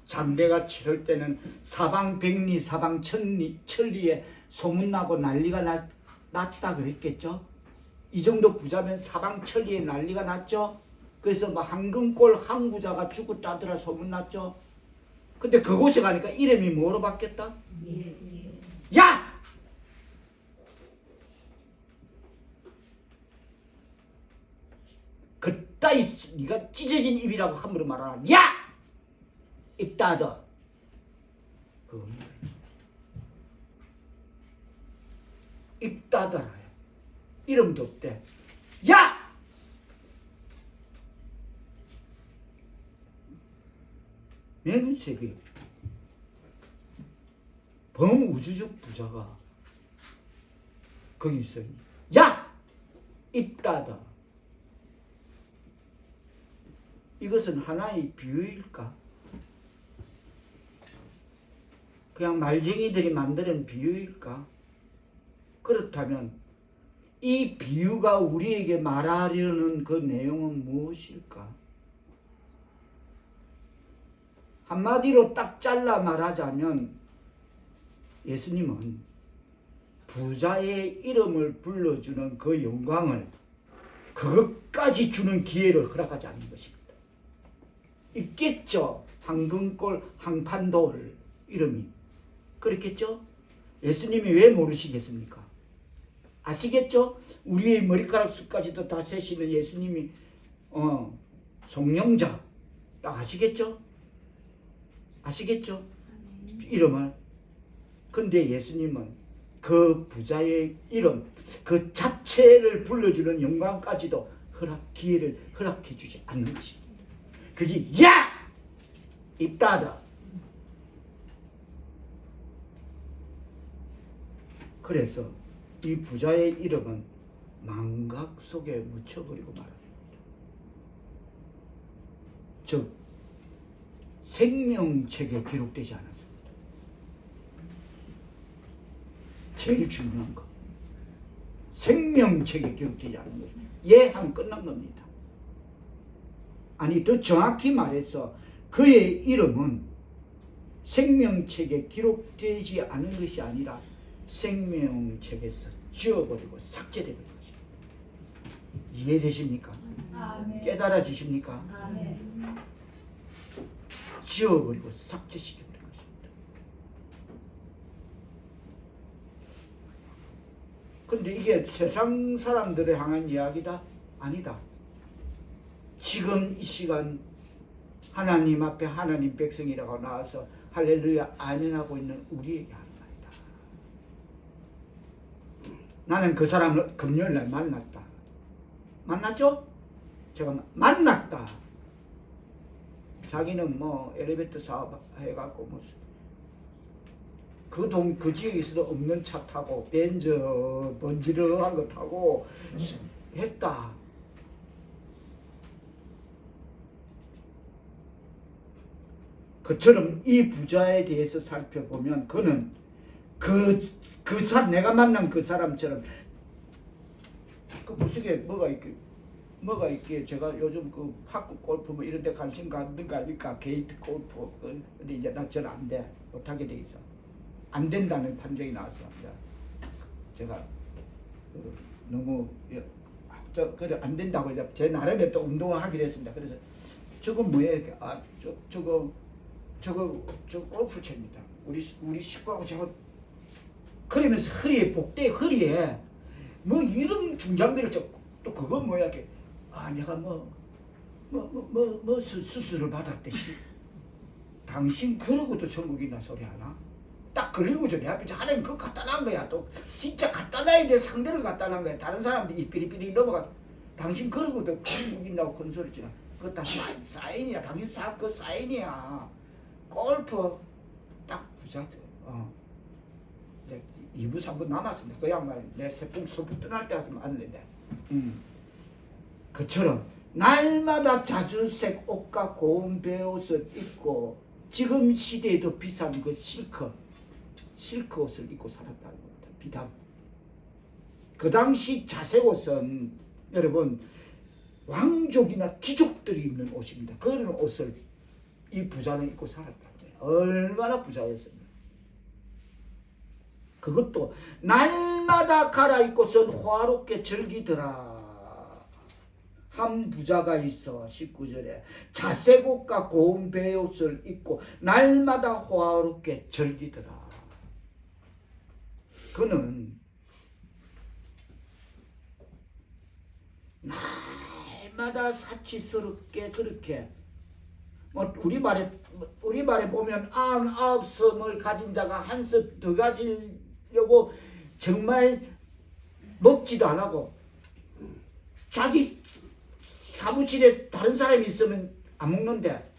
장대가 치를 때는 사방백리 사방천리에 소문나고 난리가 났다 그랬겠죠. 이 정도 부자면 사방천리에 난리가 났죠. 그래서 뭐 황금골 한 부자가 죽었다더라 소문났죠. 근데 그곳에 가니까 이름이 뭐로 바뀌었다? 야! 그따위 네가 찢어진 입이라고 함부로 말하라. 야! 입 닫아. 입 닫아라. 이름도 없대. 야! 맹세계 범우주적 부자가 거기 있어요. 야! 입 닫아. 이것은 하나의 비유일까? 그냥 말쟁이들이 만드는 비유일까? 그렇다면 이 비유가 우리에게 말하려는 그 내용은 무엇일까? 한마디로 딱 잘라 말하자면 예수님은 부자의 이름을 불러주는 그 영광을 그것까지 주는 기회를 허락하지 않는 것입니다. 있겠죠. 황금골 황판돌 이름이. 그렇겠죠. 예수님이 왜 모르시겠습니까? 아시겠죠? 우리의 머리카락 숱까지도 다 세시는 예수님이 송영자 아시겠죠? 아시겠죠? 이름을. 근데 예수님은 그 부자의 이름 그 자체를 불러주는 영광까지도 기회를 허락해 주지 않는 것입니다. 그게 야! 입 닫아. 그래서 이 부자의 이름은 망각 속에 묻혀버리고 말았습니다. 즉 생명책에 기록되지 않았습니다. 제일 중요한 거. 생명책에 기록되지 않은 거죠. 예한 끝난 겁니다. 아니 더 정확히 말해서 그의 이름은 생명책에 기록되지 않은 것이 아니라 생명책에서 지워버리고 삭제되는 것입니다. 이해되십니까? 아멘. 깨달아지십니까? 아멘. 지워버리고 삭제시켜버린 것입니다. 근데 이게 세상 사람들을 향한 이야기다? 아니다. 지금 이 시간 하나님 앞에 하나님 백성이라고 나와서 할렐루야 아멘하고 있는 우리에게 하는 말이다. 나는 그 사람을 금요일날 만났다. 만났죠? 제가 만났다. 자기는 뭐 엘리베이터 사업 해갖고 뭐 그 지역에서도 없는 차 타고 벤저 번지르한 거 타고 했다. 그처럼 이 부자에 대해서 살펴보면 그는 내가 만난 그 사람처럼 그 무식에 뭐가 있게 제가 요즘 그 학구 골프 뭐 이런 데 관심 갖는 거 아닙니까? 게이트 골프. 근데 이제 나 저는 안 돼. 못하게 돼 있어. 안 된다는 판정이 나왔어. 제가 너무 그래 안 된다고 이제 제 나름의 또 운동을 하게 됐습니다. 그래서 저거 뭐예요? 저거 골프채입니다. 우리 식구하고 제가 그러면서 복대에 뭐 이런 중장비를 또 그건 뭐야? 내가 수술을 받았대. 당신 그러고도 전국이나 소리 하나? 딱 그리고 내 앞에 하나님 그거 갖다 놔한 거야. 또 진짜 갖다 놔야 돼. 상대를 갖다 놔한 거야. 다른 사람들이 삐리삐리 넘어가. 당신 그러고도 전국이나고 큰 소리 지나. 그거 다 사인이야. 당신 그 사인이야. 골프 딱 부자들. 2부 3부 남았습니다. 그 양반이 내 소풍 떠날 때까지 왔는데. 그처럼 날마다 자주색 옷과 고운 베옷을 입고 지금 시대에도 비싼 그 실크 옷을 입고 살았다는 겁니다. 비단. 그 당시 자색 옷은 여러분 왕족이나 귀족들이 입는 옷입니다. 그런 옷을 이 부자는 입고 살았다는 거예요. 얼마나 부자였습니까? 그것도 날마다 갈아입고선 화롭게 즐기더라. 한 부자가 있어. 19절에 자색 옷과 고운 베옷을 입고 날마다 화롭게 즐기더라. 그는 날마다 사치스럽게 그렇게 우리 말에 보면 99섬을 가진 자가 한 섬 더 가지려고 정말 먹지도 안 하고 자기 사무실에 다른 사람이 있으면 안 먹는데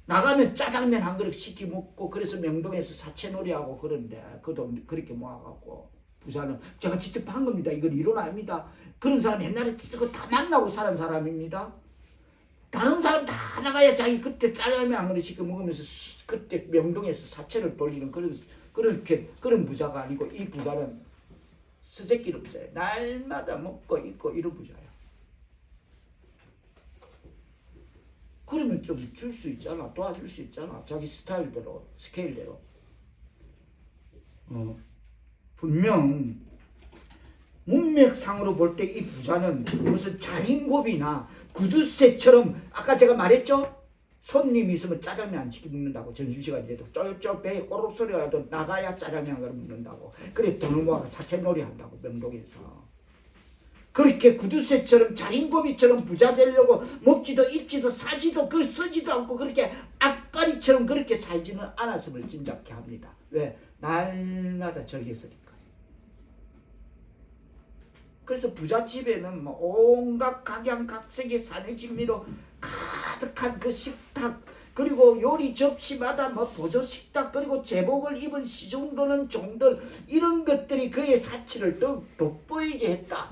나가면 짜장면 한 그릇 시키 먹고 그래서 명동에서 사채놀이하고 그런데 그 돈 그렇게 모아갖고 부자는 제가 직접 한 겁니다. 이건 이론 아닙니다. 그런 사람 옛날에 그거 다 만나고 살은 사람입니다. 다른 사람 다 나가야 자기 그때 짜장면 한 그릇 시켜 먹으면서 그때 명동에서 사채를 돌리는 그런 부자가 아니고, 이 부자는 스제끼리 부자예요. 날마다 먹고 입고 이런 부자예요. 그러면 좀 줄 수 있잖아. 도와줄 수 있잖아. 자기 스타일대로, 스케일대로. 분명 문맥상으로 볼 때 이 부자는 무슨 자린고비나 구두쇠처럼, 아까 제가 말했죠? 손님이 있으면 짜장면 안 시켜 먹는다고. 점심시간 돼도 쫄쫄 배에 꼬르륵 소리가 나도 나가야 짜장면 을 먹는다고. 그래 돈을 모아서 사채놀이 한다고, 명동에서. 그렇게 구두쇠처럼 자린고비처럼 부자 되려고 먹지도 입지도 사지도 쓰지도 않고 그렇게 악바리처럼 그렇게 살지는 않았음을 짐작케 합니다. 왜? 날마다 절개서니까. 그래서 부잣집에는 뭐 온갖 각양각색의 사내진미로 가득한 그 식탁, 그리고 요리 접시마다 뭐 보조 식탁, 그리고 제복을 입은 시중도는 종들, 이런 것들이 그의 사치를 더욱 돋보이게 했다.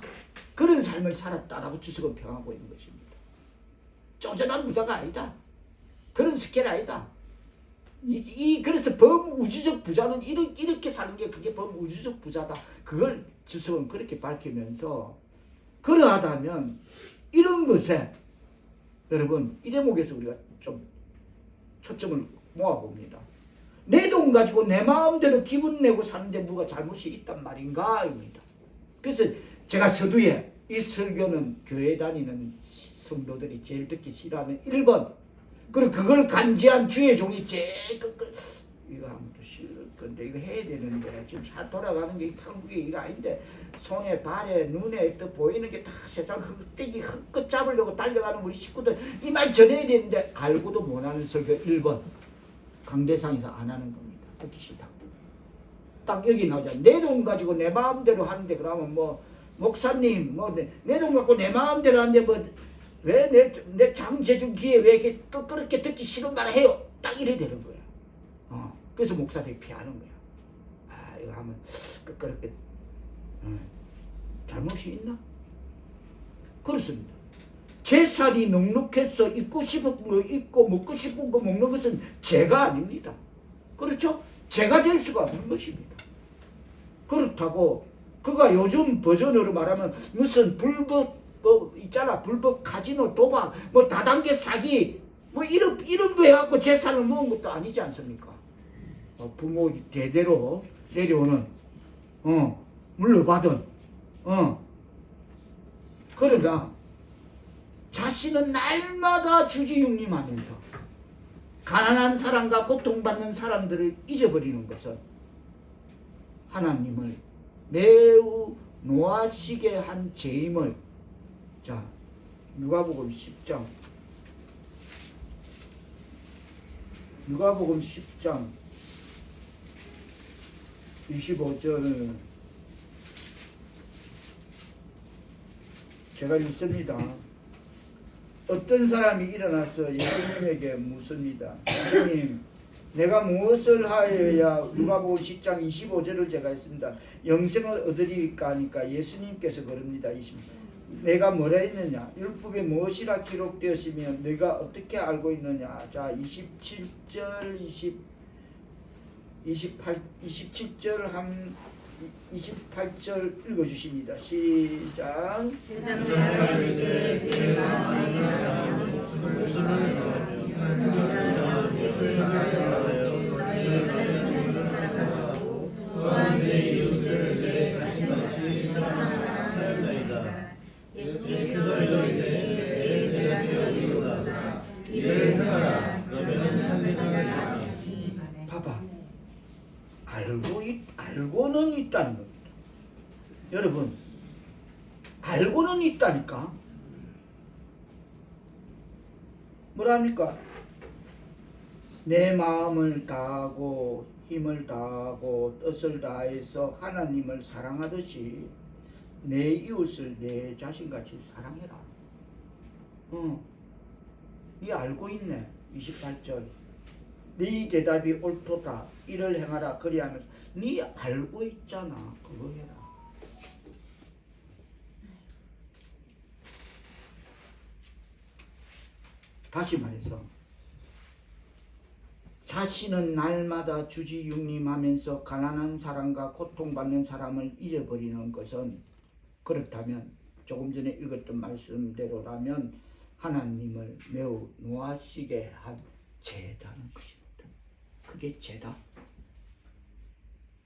그런 삶을 살았다라고 주석은 평하고 있는 것입니다. 쪼잔한 부자가 아니다. 그런 스케일 아니다. 그래서 범우주적 부자는 이렇게 사는 게 그게 범우주적 부자다. 그걸 주석은 그렇게 밝히면서, 그러하다면 이런 것에 여러분 이 대목에서 우리가 좀 초점을 모아봅니다. 내 돈 가지고 내 마음대로 기분 내고 사는데 뭐가 잘못이 있단 말인가 입니다. 그래서 제가 서두에 이 설교는 교회 다니는 성도들이 제일 듣기 싫어하는 1번, 그리고 그걸 간지한 주의 종이 제일 이거 아무도 싫을 건데 이거 해야 되는데 지금 돌아가는 게 한국이 이거 아닌데 손에 발에 눈에 또 보이는 게 다 세상 흑대기 흑끝 잡으려고 달려가는 우리 식구들 이 말 전해야 되는데 알고도 못하는 설교 1번, 강대상에서 안 하는 겁니다. 듣기 싫다. 딱 여기 나오자. 내 돈 가지고 내 마음대로 하는데, 그러면 뭐 목사님 뭐 내 돈 갖고 내 마음대로 하는데 뭐 왜 내 장제중기에 왜 이렇게 그렇게 듣기 싫은 말을 해요? 딱 이래 되는 거야. 그래서 목사들이 피하는 거야. 아, 이거 하면 그렇게 잘못이 있나? 그렇습니다. 재산이 넉넉해서 입고 싶은 거 입고 먹고 싶은 거 먹는 것은 죄가 아닙니다. 그렇죠? 죄가 될 수가 없는 것입니다. 그렇다고 그가 요즘 버전으로 말하면 무슨 불법 뭐 있잖아, 불법 카지노 도박 뭐 다단계 사기 뭐 이런 거 해갖고 재산을 모은 것도 아니지 않습니까? 부모 대대로 내려오는 물려받은 그러나 자신은 날마다 주지육림하면서 가난한 사람과 고통받는 사람들을 잊어버리는 것은 하나님을 매우 노하시게 한 죄임을, 자 누가복음 10장 25절 제가 읽습니다. 어떤 사람이 일어나서 예수님에게 묻습니다. 선생님, 내가 무엇을 하여야, 누가복음 10장 25절을 제가 했습니다. 영생을 얻으리까 하니까 예수님께서 그럽니다. 내가 뭐라 했느냐? 율법에 무엇이라 기록되었으면 내가 어떻게 알고 있느냐? 자, 27절 28절 읽어주십니다. 시작. 봐봐. 알고는 있다는 겁니다. 여러분, 알고는 있다니까. 뭐랍니까? 내 마음을 다하고 힘을 다하고 뜻을 다해서 하나님을 사랑하듯이 내 이웃을 내 자신같이 사랑해라. 네 알고 있네. 28절. 네 대답이 옳도다. 이를 행하라. 그리하면서 네 알고 있잖아. 그거 해라. 다시 말해서 자신은 날마다 주지육림하면서 가난한 사람과 고통받는 사람을 잊어버리는 것은, 그렇다면 조금 전에 읽었던 말씀대로라면 하나님을 매우 노하시게 한 죄다는 것입니다. 그게 죄다.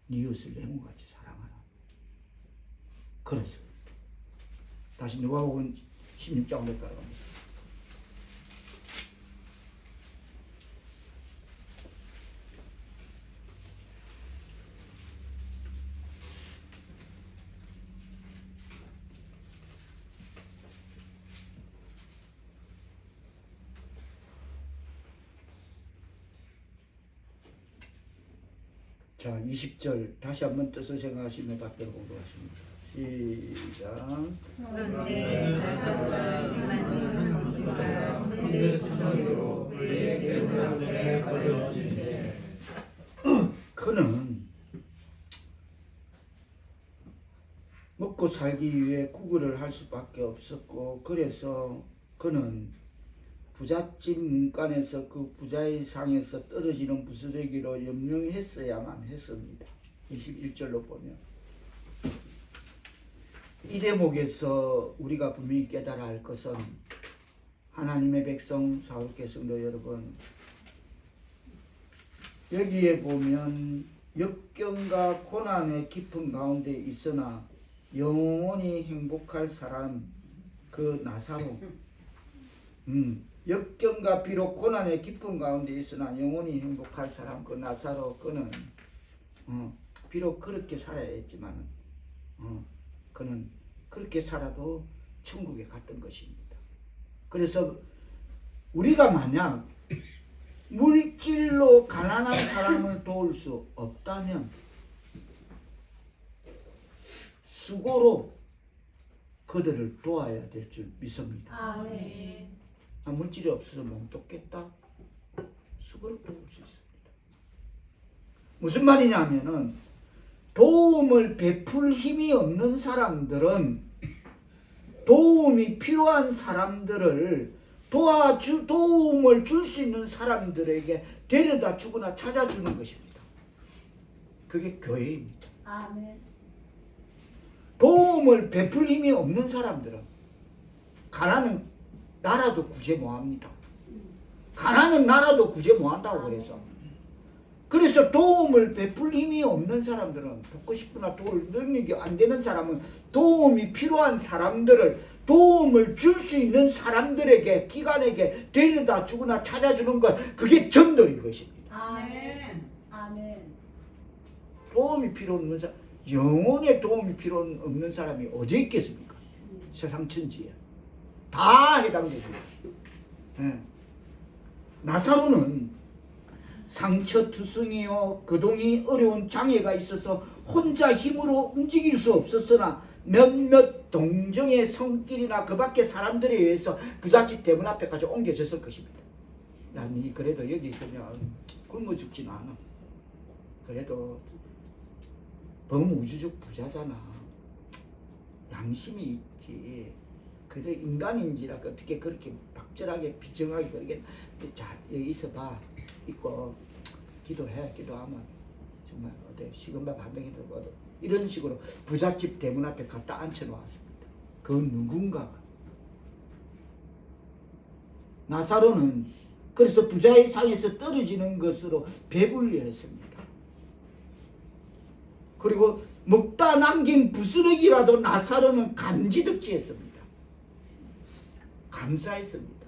이웃을 내 몸같이 사랑하라. 그렇습니다. 다시 누가복음 16장으로 따라갑니다. 자, 20절 다시 한번 뜻을 생각하시며 받들어 보도록 하겠습니다. 시작. 그런데 나사로가 하나님 지파 흔들 투성이로 그의 괴로움에 버려지되 그는 먹고 살기 위해 구걸을 할 수밖에 없었고, 그래서 그는 부잣집 문간에서 그 부자의 상에서 떨어지는 부스러기로 연명했어야만 했습니다. 21절로 보면 이 대목에서 우리가 분명히 깨달아야 할 것은, 하나님의 백성 사울교회 성도 여러분, 여기에 보면 역경과 고난의 깊은 가운데 있으나 영원히 행복할 사람, 그 나사로. 역경과 비록 고난의 깊은 가운데 있으나 영원히 행복할 사람, 그 나사로. 그는 비록 그렇게 살아야 했지만 그는 그렇게 살아도 천국에 갔던 것입니다. 그래서 우리가 만약 물질로 가난한 사람을 도울 수 없다면 수고로 그들을 도와야 될 줄 믿습니다. 아멘. 물질이 없어서 멍독겠다? 수고로 도울 수 있습니다. 무슨 말이냐 하면은, 도움을 베풀 힘이 없는 사람들은 도움이 필요한 사람들을 도움을 줄 수 있는 사람들에게 데려다 주거나 찾아주는 것입니다. 그게 교회입니다. 아멘. 도움을 베풀 힘이 없는 사람들은 가난은 나라도 구제 못합니다. 가난은 나라도 구제 못한다고 그래서 도움을 베풀 힘이 없는 사람들은, 돕고 싶으나 도울 능력이 안 되는 사람은 도움이 필요한 사람들을, 도움을 줄 수 있는 사람들에게, 기관에게 데려다 주거나 찾아주는 것, 그게 전도인 것입니다. 아멘. 아멘. 도움이 필요 없는 사람, 영혼의 도움이 필요 없는 사람이 어디 있겠습니까? 세상 천지에 다 해당되죠. 네. 나사로는 상처투성이요 거동이 어려운 장애가 있어서 혼자 힘으로 움직일 수 없었으나 몇몇 동정의 손길이나 그 밖의 사람들에 의해서 부잣집 대문 앞에까지 옮겨졌을 것입니다. 난 그래도 여기 있으면 굶어 죽진 않아. 그래도 범우주적 부자잖아. 양심이 있지. 그래도 인간인지라 어떻게 그렇게 박절하게 비정하게 그렇게, 자 여기 있어봐, 있고 기도해. 기도하면 정말 어때 식은밥 한 병이라도 얻어. 이런 식으로 부잣집 대문 앞에 갖다 앉혀놓았습니다. 그 누군가가. 나사로는 그래서 부자의 상에서 떨어지는 것으로 배불리 했습니다. 그리고 먹다 남긴 부스러기라도 나사로는 간지덕지 했습니다. 감사했습니다.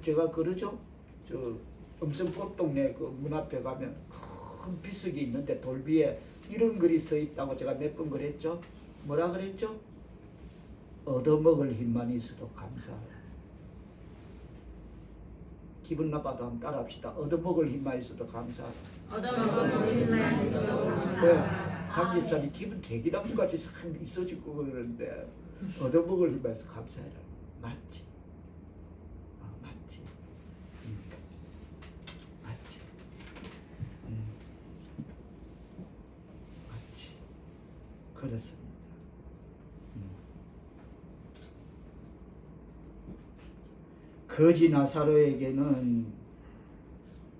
제가 그러죠. 저 음성꽃 동네 그 문 앞에 가면 큰 비석이 있는데 돌 위에 이런 글이 써 있다고 제가 몇 번 그랬죠. 뭐라 그랬죠? 얻어먹을 힘만 있어도 감사하라. 기분 나빠도 한번 따라합시다. 얻어먹을 힘만 있어도 감사하라. 얻어먹을 힘만 있어도 감사하라. 장 집사님 기분 되게 나쁜 것 같이 참 있어지고 그러는데 얻어먹을 힘만 있어도 감사해라. 맞지? 맞지? 맞지? 맞지? 그렇습니다. 거지 나사로에게는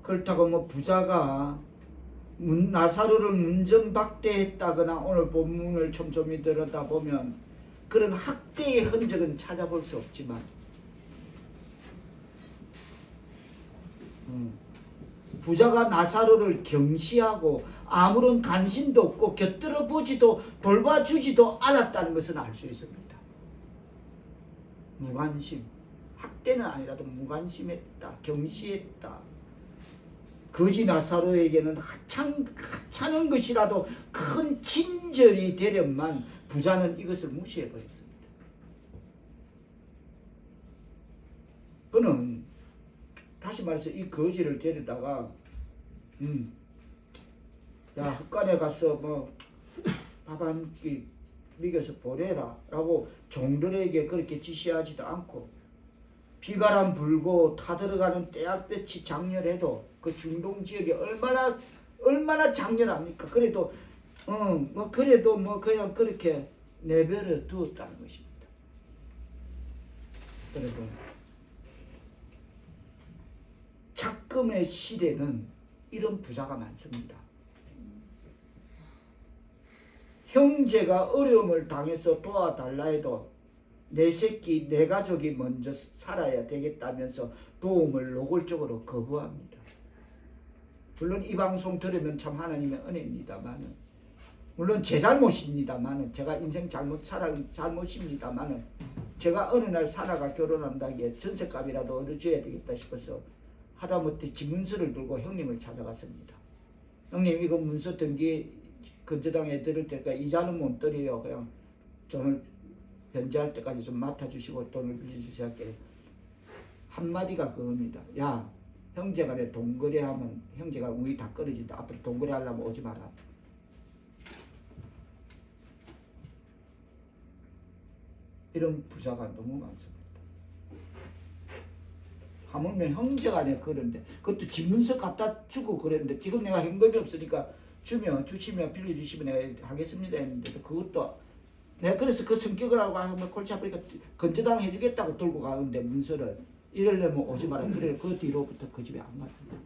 그렇다고 뭐 부자가 나사로를 문전박대했다거나 오늘 본문을 촘촘히 들여다보면 그런 학대의 흔적은 찾아볼 수 없지만 부자가 나사로를 경시하고 아무런 관심도 없고 곁들여 보지도 돌봐주지도 않았다는 것은 알 수 있습니다. 무관심, 학대는 아니라도 무관심했다, 경시했다. 거지 나사로에게는 하찮은 것이라도 큰 친절이 되련만 부자는 이것을 무시해 버렸습니다. 그는 다시 말해서 이 거지를 데려다가 야 헛간에 가서 뭐 밥 한 끼 먹여서 보내라 라고 종들에게 그렇게 지시하지도 않고 비바람 불고 타들어가는 떼약볕이 장렬해도 그 중동 지역이 얼마나 장렬합니까? 그래도 그래도 뭐 그냥 그렇게 내버려 두었다는 것입니다. 여러분, 작금의 시대는 이런 부자가 많습니다. 형제가 어려움을 당해서 도와달라 해도 내 새끼, 내 가족이 먼저 살아야 되겠다면서 도움을 노골적으로 거부합니다. 물론 이 방송 들으면 참 하나님의 은혜입니다만은, 물론 제 잘못입니다만은, 제가 인생 잘못입니다만은, 제가 어느 날 사라가 결혼한다기에 전셋값이라도 얻어줘야 되겠다 싶어서 하다못해 지문서를 들고 형님을 찾아갔습니다. 형님, 이거 문서 등기 건조당에 들을 테니까 이자는 못 드려요. 그냥 돈을 변제할 때까지 좀 맡아주시고 돈을 빌려주셔야 할게요. 한마디가 그겁니다. 야, 형제간에 돈거래하면 형제가 우리 다 끊어진다. 앞으로 돈거래 하려면 오지 마라. 이런 부자가 너무 많습니다. 하물며 형제간에 그런데 그것도 집문서 갖다 주고 그랬는데 지금 내가 현금이 없으니까 주시면 빌려주시면 내가 하겠습니다 했는데 그것도 내가 그래서 그 성격을 알고 하면 골치 아프니까 건조당 해주겠다고 들고 가는데 문서를 이러려면 오지 마라. 그래 그 뒤로부터 그 집에 안 갑니다.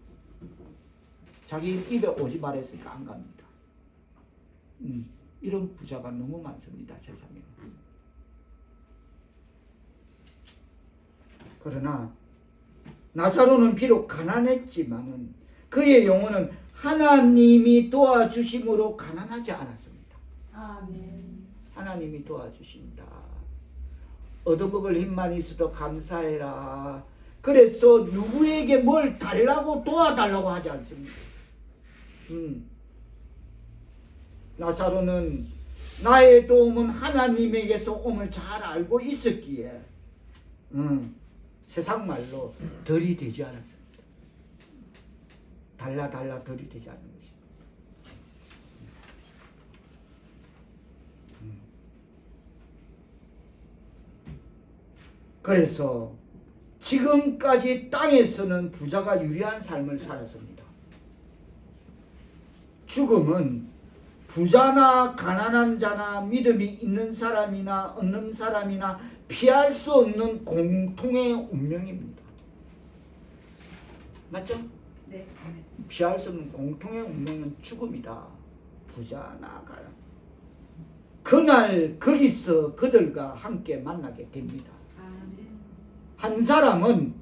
자기 입에 오지 말했으니까 안 갑니다. 이런 부자가 너무 많습니다. 세상에. 그러나 나사로는 비록 가난했지만은 그의 영혼은 하나님이 도와주심으로 가난하지 않았습니다. 아멘. 하나님이 도와주신다. 얻어먹을 힘만 있어도 감사해라. 그래서 누구에게 뭘 달라고 도와달라고 하지 않습니다. 나사로는 나의 도움은 하나님에게서 옴을 잘 알고 있었기에 세상 말로 들이대지 않았습니다. 달라 들이대지 않는 것입니다. 그래서 지금까지 땅에서는 부자가 유리한 삶을 살았습니다. 죽음은 부자나 가난한 자나 믿음이 있는 사람이나 없는 사람이나 피할 수 없는 공통의 운명입니다. 맞죠? 네. 피할 수 없는 공통의 운명은 죽음이다. 부자나 가난. 그날 거기서 그들과 함께 만나게 됩니다. 아멘. 한 사람은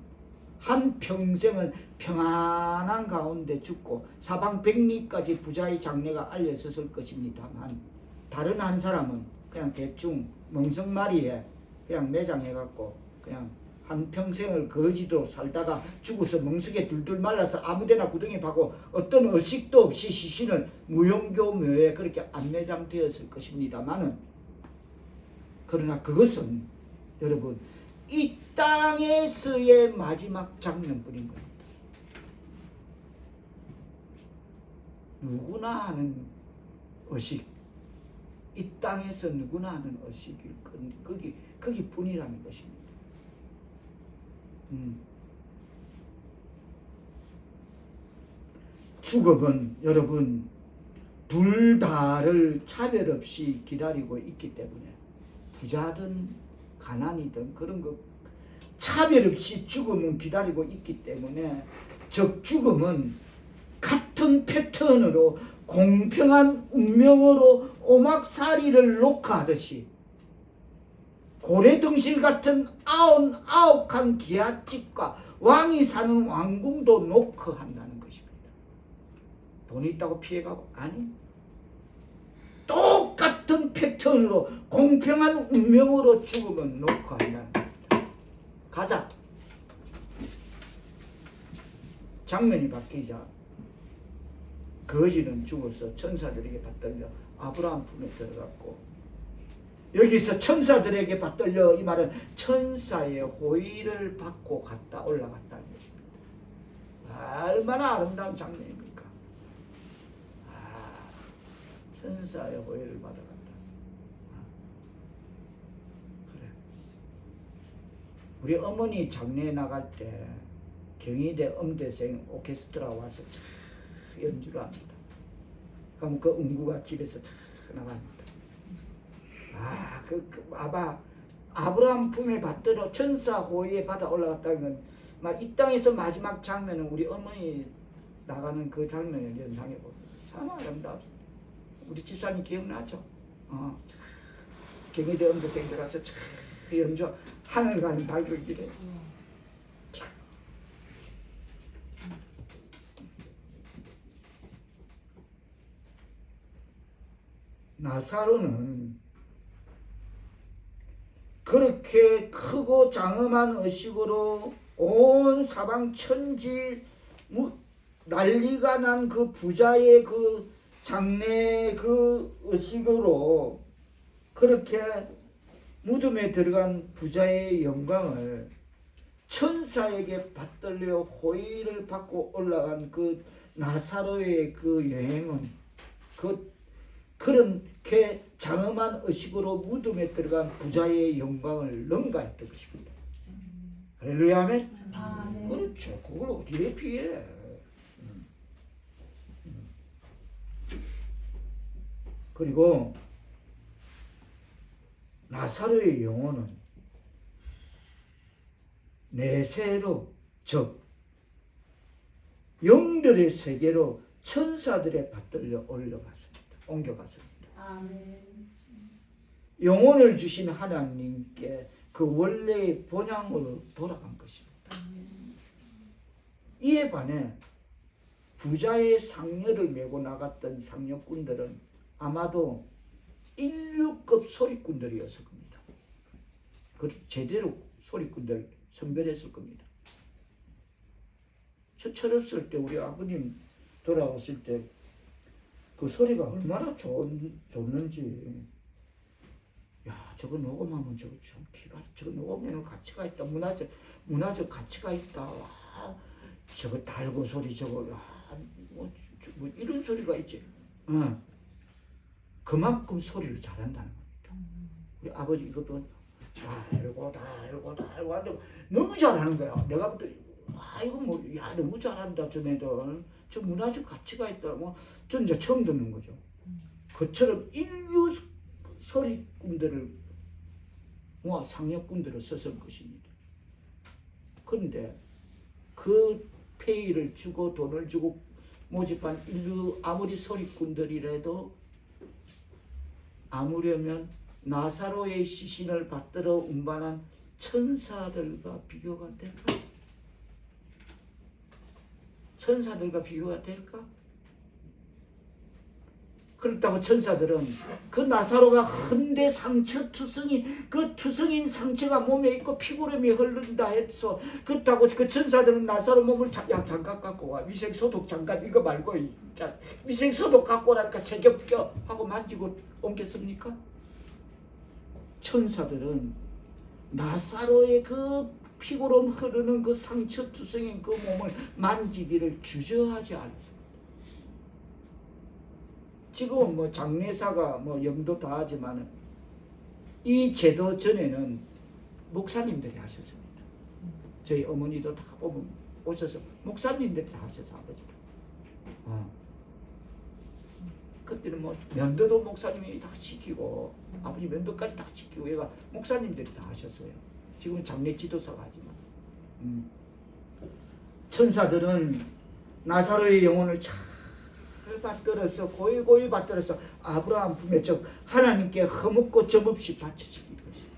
한 평생을 평안한 가운데 죽고 사방백리까지 부자의 장래가 알려졌을 것입니다만 다른 한 사람은 그냥 대충 멍석마리에 그냥 매장해갖고 그냥 한 평생을 거지로 살다가 죽어서 멍석에 둘둘 말라서 아무데나 구덩이 파고 어떤 의식도 없이 시신을 무용교묘에 그렇게 안매장되었을 것입니다만은 그러나 그것은 여러분 이 땅에서의 마지막 장면뿐인 겁니다. 누구나 하는 의식, 이 땅에서 누구나 하는 의식일 거기뿐이라는 것입니다. 죽음은 여러분 둘 다를 차별 없이 기다리고 있기 때문에 부자든 가난이든 그런 거 차별 없이 죽음은 기다리고 있기 때문에 적죽음은 같은 패턴으로 공평한 운명으로 오막살이를 녹화하듯이 고래등실 같은 99칸 기아집과 왕이 사는 왕궁도 녹화한다는 것입니다. 돈이 있다고 피해가고? 아니, 똑같은 패턴으로 공평한 운명으로 죽으면 녹화한다는 겁니다. 가자. 장면이 바뀌자 거지는 죽어서 천사들에게 받들려 아브라함 품에 들어갔고, 여기서 천사들에게 받들려 이 말은 천사의 호의를 받고 갔다 올라갔다는 것입니다. 얼마나 아름다운 장면입니까? 천사의 호의를 받아갔다. 그래. 우리 어머니 장례에 나갈 때 경희대 음대생 오케스트라 와서 참 연주를 합니다. 그럼 그 음구가 집에서 참 나갑니다. 아바 아브라함 품에 받들어 천사 호의에 받아 올라갔다는 건 막 이 땅에서 마지막 장면은 우리 어머니 나가는 그 장면을 연상해 보세요. 참 아름답습니다. 우리 집사님 기억나죠? 경희대 음대생들 와서 참 연주 하늘 가는 달글길에 나사로는 그렇게 크고 장엄한 의식으로 온 사방 천지 난리가 난 그 부자의 그 장래 그 의식으로 그렇게 무덤에 들어간 부자의 영광을 천사에게 받들려 호의를 받고 올라간 그 나사로의 그 여행은 그렇게 장엄한 의식으로 무덤에 들어간 부자의 영광을 능가했던 것입니다. 할렐루야 아멘. 아멘. 그렇죠. 그걸 어디에 비해. 그리고 나사로의 영혼은 내세로, 즉 영들의 세계로 천사들에 받들려 옮겨갔습니다. 아멘. 영혼을 주신 하나님께 그 원래의 본향으로 돌아간 것입니다. 이에 반해 부자의 상녀를 메고 나갔던 상녀꾼들은 아마도 인류급 소리꾼들이었을 겁니다. 제대로 소리꾼들 선별했을 겁니다. 저 철없을 때 우리 아버님 돌아왔을 때 그 소리가 얼마나 좋는지. 야, 저거 녹음하면 저거 참 기가, 저거 녹음에는 가치가 있다. 문화적 가치가 있다. 와, 저거 달고 소리 저거, 야, 뭐 이런 소리가 있지. 그만큼 소리를 잘한다는 겁니다. 우리 아버지 이것도 달고 하는데 너무 잘하는 거야. 내가 그때 이거 뭐, 야, 너무 잘한다. 저네들 저 문화적 가치가 있다. 전 이제 처음 듣는 거죠. 그처럼 인류 소리꾼들을 모아 상여꾼들을 썼을 것입니다. 그런데 그 페이를 주고 돈을 주고 모집한 인류 아무리 소리꾼들이라도 아무려면 나사로의 시신을 받들어 운반한 천사들과 비교가 될까? 천사들과 비교가 될까? 그렇다고 천사들은 그 나사로가 흔대 상처 투성이 그 투성인 상처가 몸에 있고 피고름이 흐른다 해서 그렇다고 그 천사들은 나사로 몸을 장갑 갖고 와 위생소독 장갑 이거 말고 위생소독 갖고 오라니까 세겹겨 하고 만지고 옮겼습니까? 천사들은 나사로의 그 피고름 흐르는 그 상처 투성인 그 몸을 만지기를 주저하지 않았습니다. 지금은 뭐 장례사가 뭐 영도 다 하지만 이 제도 전에는 목사님들이 하셨습니다. 저희 어머니도 다 보면 오셔서 목사님들이 다 하셔서 아버지도. 그때는 뭐 면도도 목사님이 다 시키고 아버지 면도까지 다 시키고 얘가 목사님들이 다 하셨어요. 지금은 장례 지도사가 하지만 천사들은 나사로의 영혼을 잘 받들어서 고이 받들어서 아브라함 품에, 즉 하나님께 허묻고 점없이 바쳐지는 것입니다.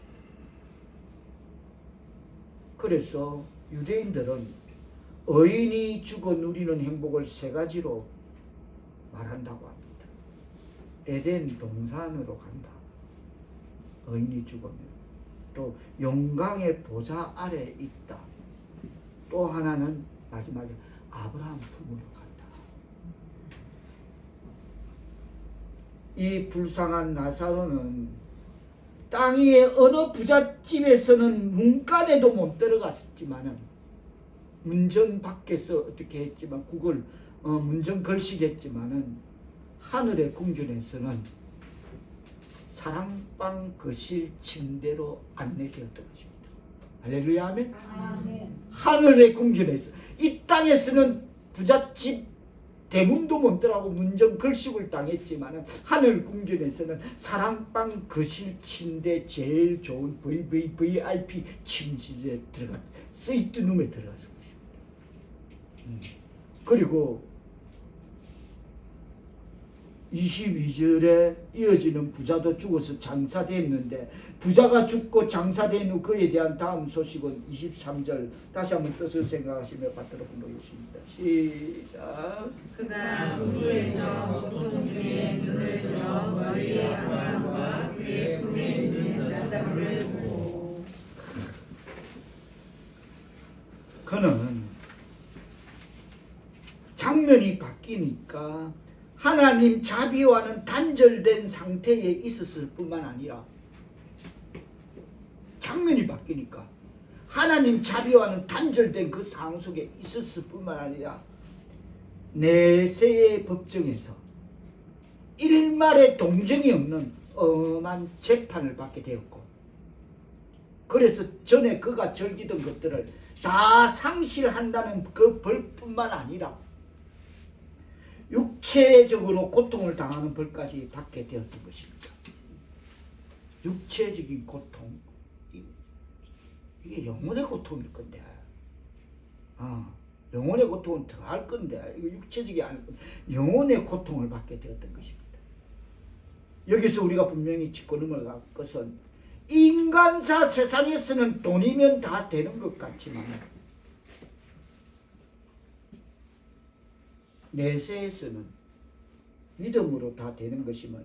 그래서 유대인들은 의인이 죽어 누리는 행복을 세 가지로 말한다고 합니다. 에덴 동산으로 간다. 의인이 죽으면. 또 영광의 보좌 아래 있다. 또 하나는 마지막에 아브라함 품으로 간다. 이 불쌍한 나사로는 땅 위에 어느 부잣집에서는 문간에도 못 들어갔지만은 문전 밖에서 어떻게 했지만 문전 걸식했지만은 하늘의 궁전에서는 사랑방 거실 침대로 안내되었던 것입니다. 할렐루야 아멘. 아멘. 하늘의 궁전에서, 이 땅에서는 부잣집 대문도 못 들어가고 문전 걸식을 당했지만 하늘 궁전에서는 사랑방 거실 침대 제일 좋은 VIP 침실에 들어가 스위트룸에 들어가서 그리고 22절에 이어지는 부자도 죽어서 장사됐는데, 부자가 죽고 장사된 후 그에 대한 다음 소식은 23절 다시 한번 뜻을 생각하시며 받들어 보겠습니다. 시작. 그가 우두에서 보통 중에 눈을 들어 머리에 아브라함과 그의 품에 있는 나사로를 보고, 그는 장면이 바뀌니까 하나님 자비와는 단절된 상태에 있었을 뿐만 아니라, 장면이 바뀌니까 하나님 자비와는 단절된 그 상황 속에 있었을 뿐만 아니라 내세의 법정에서 일말의 동정이 없는 엄한 재판을 받게 되었고, 그래서 전에 그가 즐기던 것들을 다 상실한다는 그 벌뿐만 아니라 육체적으로 고통을 당하는 벌까지 받게 되었던 것입니다. 육체적인 고통, 이게 영혼의 고통일 건데, 영혼의 고통은 더 할 건데, 이거 육체적이 아니고 영혼의 고통을 받게 되었던 것입니다. 여기서 우리가 분명히 짚고 넘어갈 것은, 인간사 세상에서는 돈이면 다 되는 것 같지만 내세에서는 믿음으로 다 되는 것이면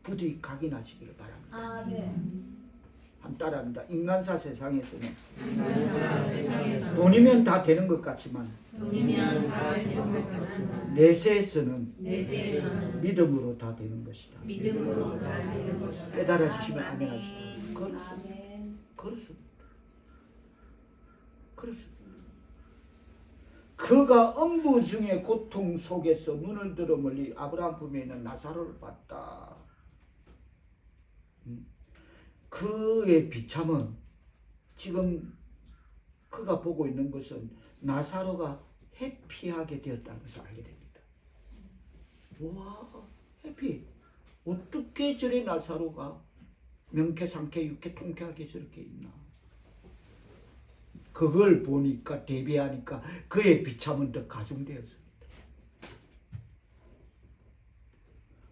부디 각인하시기를 바랍니다. 아멘. 한 따라합니다. 인간사 세상에서는 돈이면 다 되는 것 같지만 돈이면 다 되는 것 같지만 내세에서는 믿음으로 다 되는 것이다. 다 되는 것이다. 깨달아 주시면 아멘 하십시오. 그렇습니다. 아멘. 그렇습니다. 그렇습니다. 그가 음부 중에 고통 속에서 눈을 들어 멀리 아브라함 품에 있는 나사로를 봤다. 그의 비참은, 지금 그가 보고 있는 것은 나사로가 해피하게 되었다는 것을 알게 됩니다. 와, 해피. 어떻게 저래 나사로가 명쾌 상쾌 육쾌 통쾌하게 저렇게 있나. 그걸 보니까, 대비하니까 그의 비참은 더 가중되었습니다.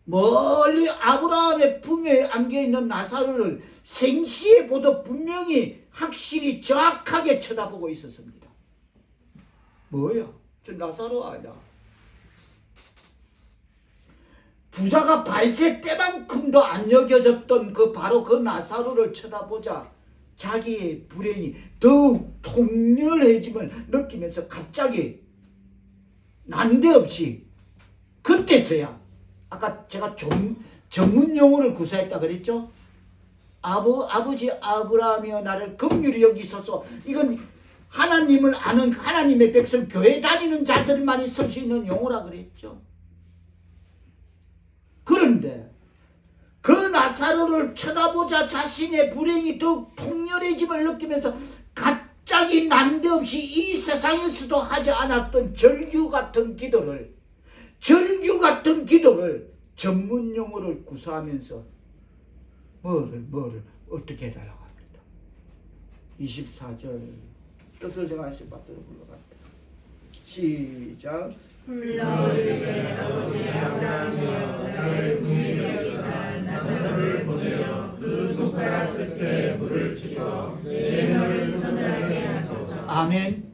멀리 아브라함의 품에 안겨있는 나사로를 생시에 보도 분명히 확실히 정확하게 쳐다보고 있었습니다. 뭐야? 저 나사로 아니야? 부자가 발세 때만큼도 안 여겨졌던 바로 그 나사로를 쳐다보자 자기의 불행이 더욱 통렬해짐을 느끼면서 갑자기 난데없이, 그때서야, 아까 제가 전문 용어를 구사했다 그랬죠? 아버지 아브라함이여 나를 긍휼히 여기소서. 이건 하나님을 아는 하나님의 백성, 교회 다니는 자들만이 쓸 수 있는 용어라 그랬죠. 그런데 그 나사로를 쳐다보자 자신의 불행이 더욱 통렬해짐을 느끼면서 갑자기 난데없이 이 세상에서도 하지 않았던 절규 같은 기도를 전문 용어를 구사하면서 뭐를 어떻게 해달라고 합니다. 24절 뜻을 정하시 받들어 불러간다. 시작. 흘러 이르되 아버지 아브라함이여 나를 국민으로 여기사 나사로를 보내어 그 손가락 끝에 물을 찍어 내 혀를 서늘하게 하소서. 아멘.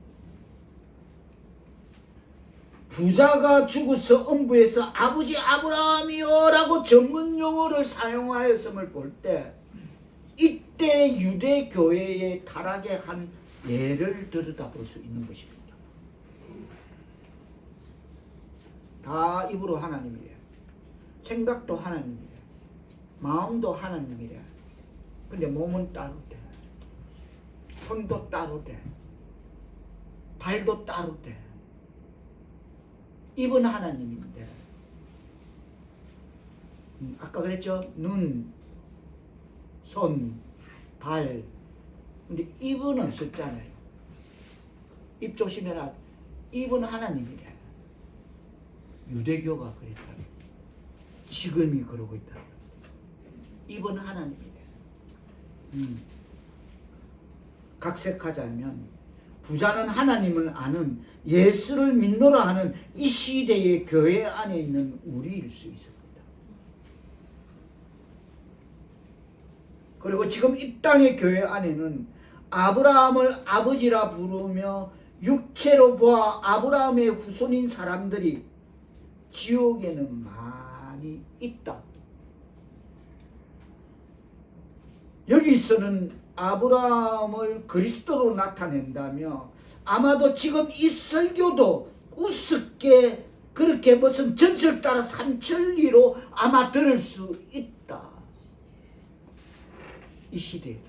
부자가 죽어서 음부에서 아버지 아브라함이여 라고 전문 용어를 사용하였음을 볼 때 이때 유대 교회의 타락의 한 예를 들여다볼 수 있는 것입니다. 다 입으로 하나님이래. 생각도 하나님이래. 마음도 하나님이래. 근데 몸은 따로 돼. 손도 따로 돼. 발도 따로 돼. 입은 하나님인데 아까 그랬죠? 눈, 손, 발. 근데 입은 없었잖아요. 입 조심해라. 입은 하나님이래. 유대교가 그랬다. 지금이 그러고 있다. 입은 하나님이래. 각색하자면 부자는 하나님을 아는 예수를 믿노라 하는 이 시대의 교회 안에 있는 우리일 수 있습니다. 그리고 지금 이 땅의 교회 안에는 아브라함을 아버지라 부르며 육체로 보아 아브라함의 후손인 사람들이 지옥에는 많이 있다. 여기서는 아브라함을 그리스도로 나타낸다며 아마도 지금 이 설교도 우습게 그렇게 무슨 전설 따라 삼천리로 아마 들을 수 있다. 이 시대에도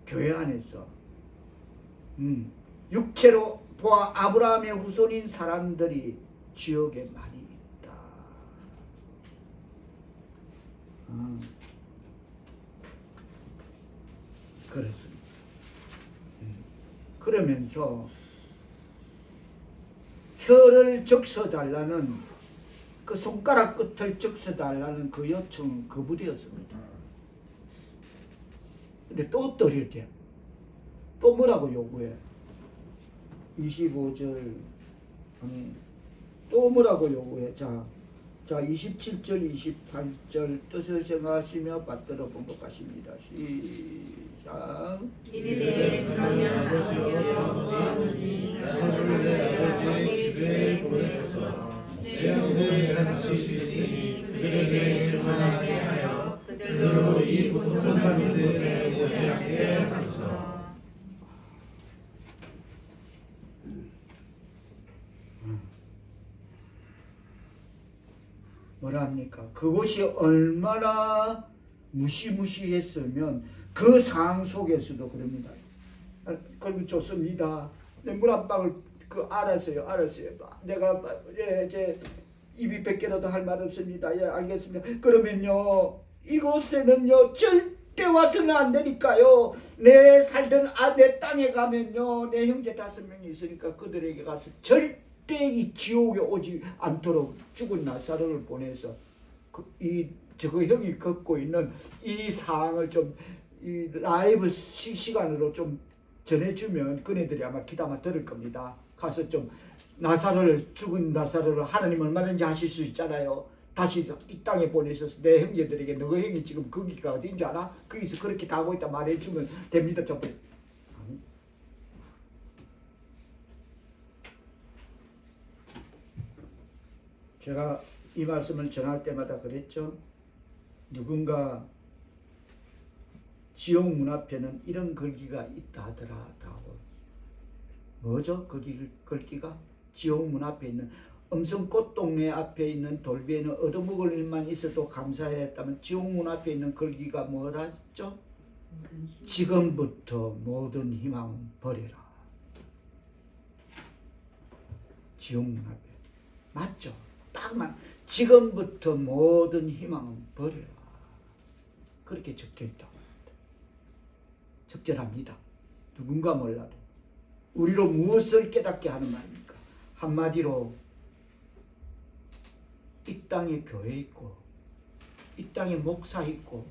교회 안에서 육체로 보아 아브라함의 후손인 사람들이 지옥에 많이 있다. 그렇습니다. 그러면서 혀를 적셔달라는 그 손가락 끝을 적셔달라는 그 요청은 거부되었습니다. 근데 또 어렸대. 또 뭐라고 요구해? 25절 또 뭐라고 요구해? 자 27절 28절 뜻을 생각하시며 받들어 번복하십니다. 시작. 이르되 그러면 아버지여 보아오니 나사로를 내 아버지의 집에 보내소서. 내 형들 다섯이 있으니 그들에게 증언하게 하여 그들로 이 고통받는 곳에 오지 않게 하소서. 뭐라 합니까? 그곳이 얼마나 무시무시했으면 그 상황 속에서도 그럽니다. 그러면 좋습니다. 내 물 한 방울 알았어요. 내가 이제 입이 뺏겨라도 할 말 없습니다. 예, 알겠습니다. 그러면요 이곳에는요 절대 와서는 안 되니까요. 내 살던 내 땅에 가면요 내 형제 5명이 있으니까 그들에게 가서 절대 이 지옥에 오지 않도록 죽은 나사로를 보내서 저거 형이 겪고 있는 이 상황을 좀 이 라이브 시간으로 좀 전해주면 그네들이 아마 귀담아 들을 겁니다. 가서 좀 죽은 나사로를 하나님 얼마든지 하실 수 있잖아요. 다시 이 땅에 보내셔서 내 형제들에게 너희 형이 지금 거기가 어딘지 알아? 거기서 그렇게 다 하고 있다 말해주면 됩니다. 좀. 제가 이 말씀을 전할 때마다 그랬죠. 누군가 지옥 문 앞에는 이런 글귀가 있다 하더라. 뭐죠? 그 글귀가? 지옥 문 앞에 있는 음성꽃 동네 앞에 있는 돌비에는 얻어먹을 일만 있어도 감사해야 했다면 지옥 문 앞에 있는 글귀가 뭐라죠? 지금부터 모든 희망은 버려라. 지옥 문 앞에. 맞죠? 딱만 지금부터 모든 희망은 버려라. 그렇게 적혀있다고 합니다. 적절합니다. 누군가 몰라도 우리로 무엇을 깨닫게 하는 말입니까? 한마디로 이 땅에 교회 있고 이 땅에 목사 있고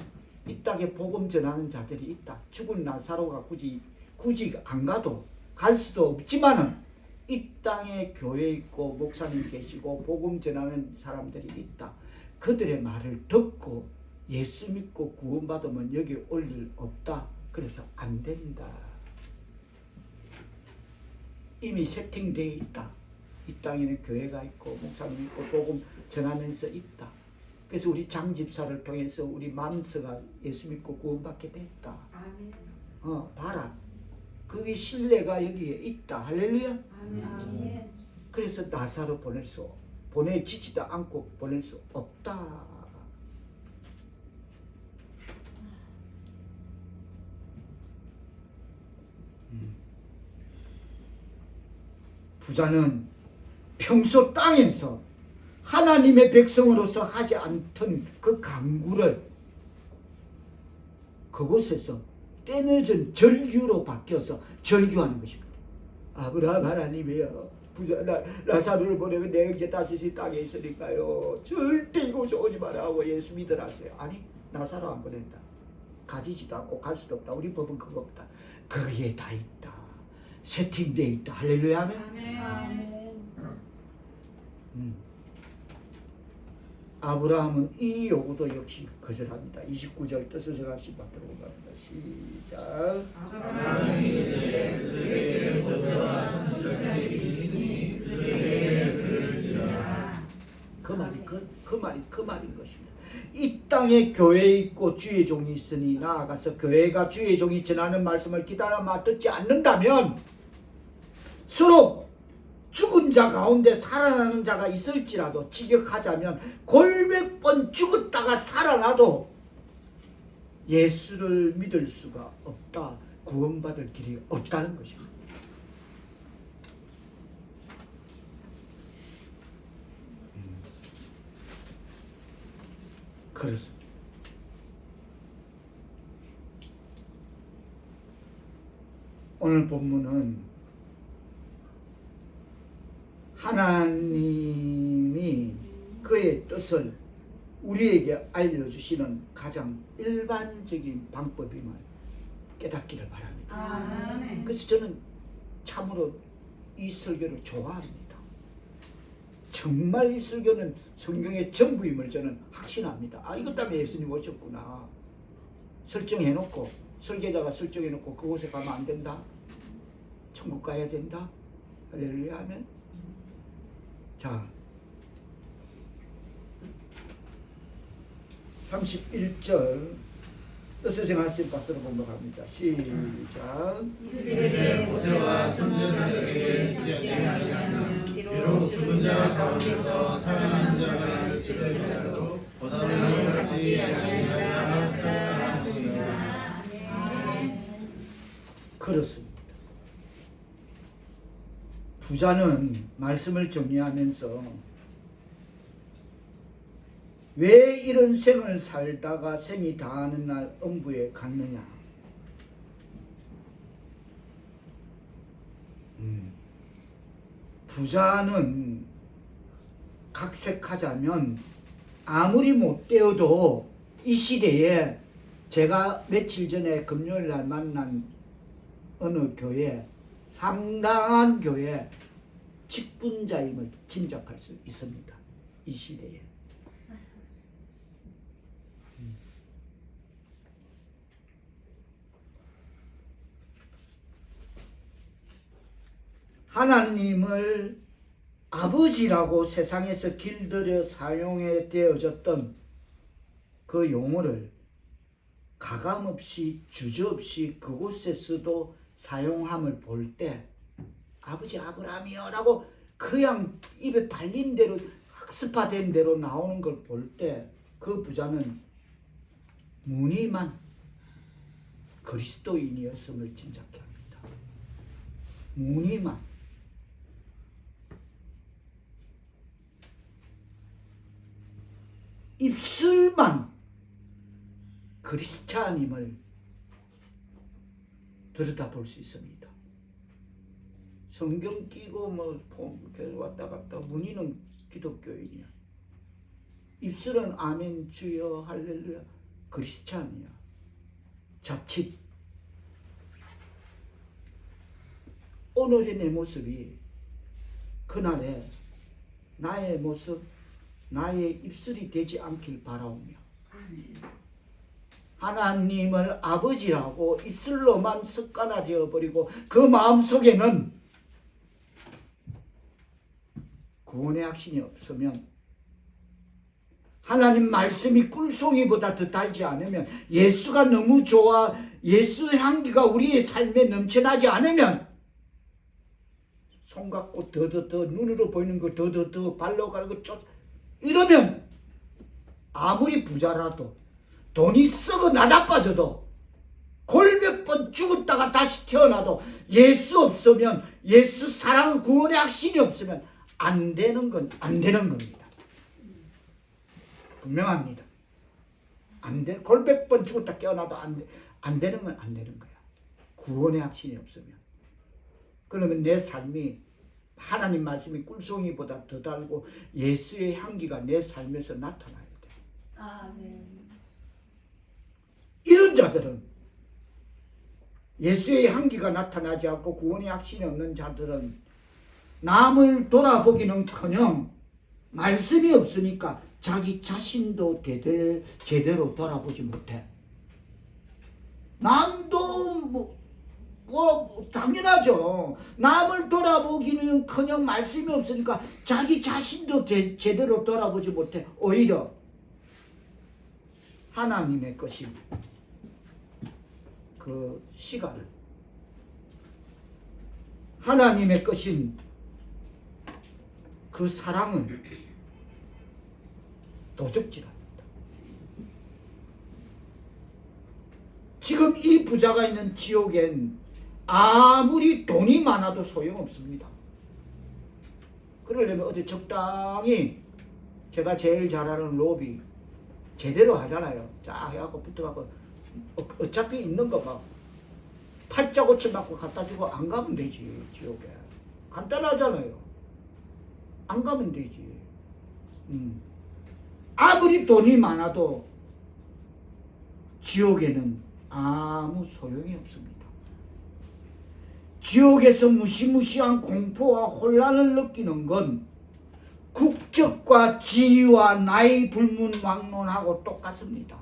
이 땅에 복음 전하는 자들이 있다. 죽은 나사로가 굳이 안 가도 갈 수도 없지만은 이 땅에 교회 있고 목사님 계시고 복음 전하는 사람들이 있다. 그들의 말을 듣고 예수 믿고 구원받으면 여기 올 일 없다. 그래서 안 된다. 이미 세팅되어 있다. 이 땅에는 교회가 있고 목사님 있고 복음 전하면서 있다. 그래서 우리 장 집사를 통해서 우리 맘스가 예수 믿고 구원받게 됐다. 아멘. 봐라. 그 신뢰가 여기에 있다. 할렐루야. 아멘. 그래서 나사로 보내지지도 않고 보낼 수 없다. 부자는 평소 땅에서 하나님의 백성으로서 하지 않던 그 간구를 그곳에서 때늦은 절규로 바뀌어서 절규하는 것입니다. 아브라함 하나님이여, 부자 라사로를 보내면 내가 이제 다시 땅에 있으니까요 절대 이곳에 오지 마라 하고 예수 믿으라세요. 아니, 나사로 안 보낸다. 가지지도 않고 갈 수도 없다. 우리 법은 그거 없다. 거기에 다 있다. 세팅되어 있다. 할렐루야. 아멘. 아멘. 아브라함은 이 요구도 역시 거절합니다. 29절 뜻을 생각시 받도록 합니다. 시작. 그 말인 것입니다. 이 땅에 교회에 있고 주의 종이 있으니 나아가서 교회가 주의 종이 전하는 말씀을 기다려 듣지 않는다면 서로 죽은 자 가운데 살아나는 자가 있을지라도 직역하자면 골백 번 죽었다가 살아나도 예수를 믿을 수가 없다. 구원받을 길이 없다는 것입니다. 그렇습니다. 오늘 본문은 하나님이 그의 뜻을 우리에게 알려주시는 가장 일반적인 방법임을 깨닫기를 바랍니다. 아멘. 그래서 저는 참으로 이 설교를 좋아합니다. 정말 이 설교는 성경의 전부임을 저는 확신합니다. 이것 때문에 예수님 오셨구나. 설정해놓고, 설계자가 설정해놓고 그곳에 가면 안 된다. 천국 가야 된다. 할렐루야 하면. 자, 31절 뜻을 생하신 박수로 공부합니다. 시작. 이들에게 모세와 선지자들에게 있지 아니하면 비록 죽은 자 가운데서 살아난 자가 있을지라도 보다는 받지 아니하였다 하시니라. 그렇습니다. 부자는 말씀을 정리하면서 왜 이런 생을 살다가 생이 다하는 날 음부에 갔느냐. 부자는 각색하자면 아무리 못되어도 이 시대에 제가 며칠 전에 금요일 날 만난 어느 교회, 상당한 교회 직분자임을 짐작할 수 있습니다. 이 시대에. 하나님을 아버지라고 세상에서 길들여 사용해 되어졌던 그 용어를 가감없이 주저없이 그곳에서도 사용함을 볼 때 아버지 아브라함이여 라고 그냥 입에 발린 대로 학습화된 대로 나오는 걸 볼 때 그 부자는 무늬만 그리스도인이었음을 짐작해 합니다. 무늬만. 입술만 그리스찬임을 들여다볼 수 있습니다. 성경 끼고 계속 왔다 갔다 문의는 기독교인이야. 입술은 아멘 주여 할렐루야 그리스찬이야. 자칫 오늘의 내 모습이 그날에 나의 모습, 나의 입술이 되지 않길 바라오며 하나님을 아버지라고 입술로만 습관화되어 버리고 그 마음속에는 구원의 확신이 없으면, 하나님 말씀이 꿀송이보다 더 달지 않으면, 예수가 너무 좋아, 예수 향기가 우리의 삶에 넘쳐나지 않으면, 손 갖고 더더더 눈으로 보이는 거 더더더 발로 가는 거 이러면 아무리 부자라도, 돈이 썩어 나자빠져도, 골몇 번 죽었다가 다시 태어나도 예수 없으면, 예수 사랑 구원의 확신이 없으면 안 되는 건 안 되는 겁니다. 분명합니다. 안 돼. 골백 번 죽었다 깨어나도 안 되는 건 안 되는 거야. 구원의 확신이 없으면. 그러면 내 삶이 하나님 말씀이 꿀송이보다 더 달고 예수의 향기가 내 삶에서 나타나야 돼. 아멘. 이런 자들은, 예수의 향기가 나타나지 않고 구원의 확신이 없는 자들은 남을 돌아보기는커녕 말씀이 없으니까 자기 자신도 제대로 돌아보지 못해. 남도 뭐 당연하죠. 남을 돌아보기는커녕 말씀이 없으니까 자기 자신도 제대로 돌아보지 못해. 오히려 하나님의 것이 그 시간을, 하나님의 것인 그 사랑을 도적질합니다. 지금 이 부자가 있는 지옥엔 아무리 돈이 많아도 소용없습니다. 그러려면 어디 적당히, 제가 제일 잘 아는 로비 제대로 하잖아요. 쫙 해갖고 붙어갖고 어차피 있는 거 막 팔자 고침 맞고 갖다 주고 안 가면 되지. 지옥에 간단하잖아요. 안 가면 되지. 아무리 돈이 많아도 지옥에는 아무 소용이 없습니다. 지옥에서 무시무시한 공포와 혼란을 느끼는 건 국적과 지위와 나이 불문왕론하고 똑같습니다.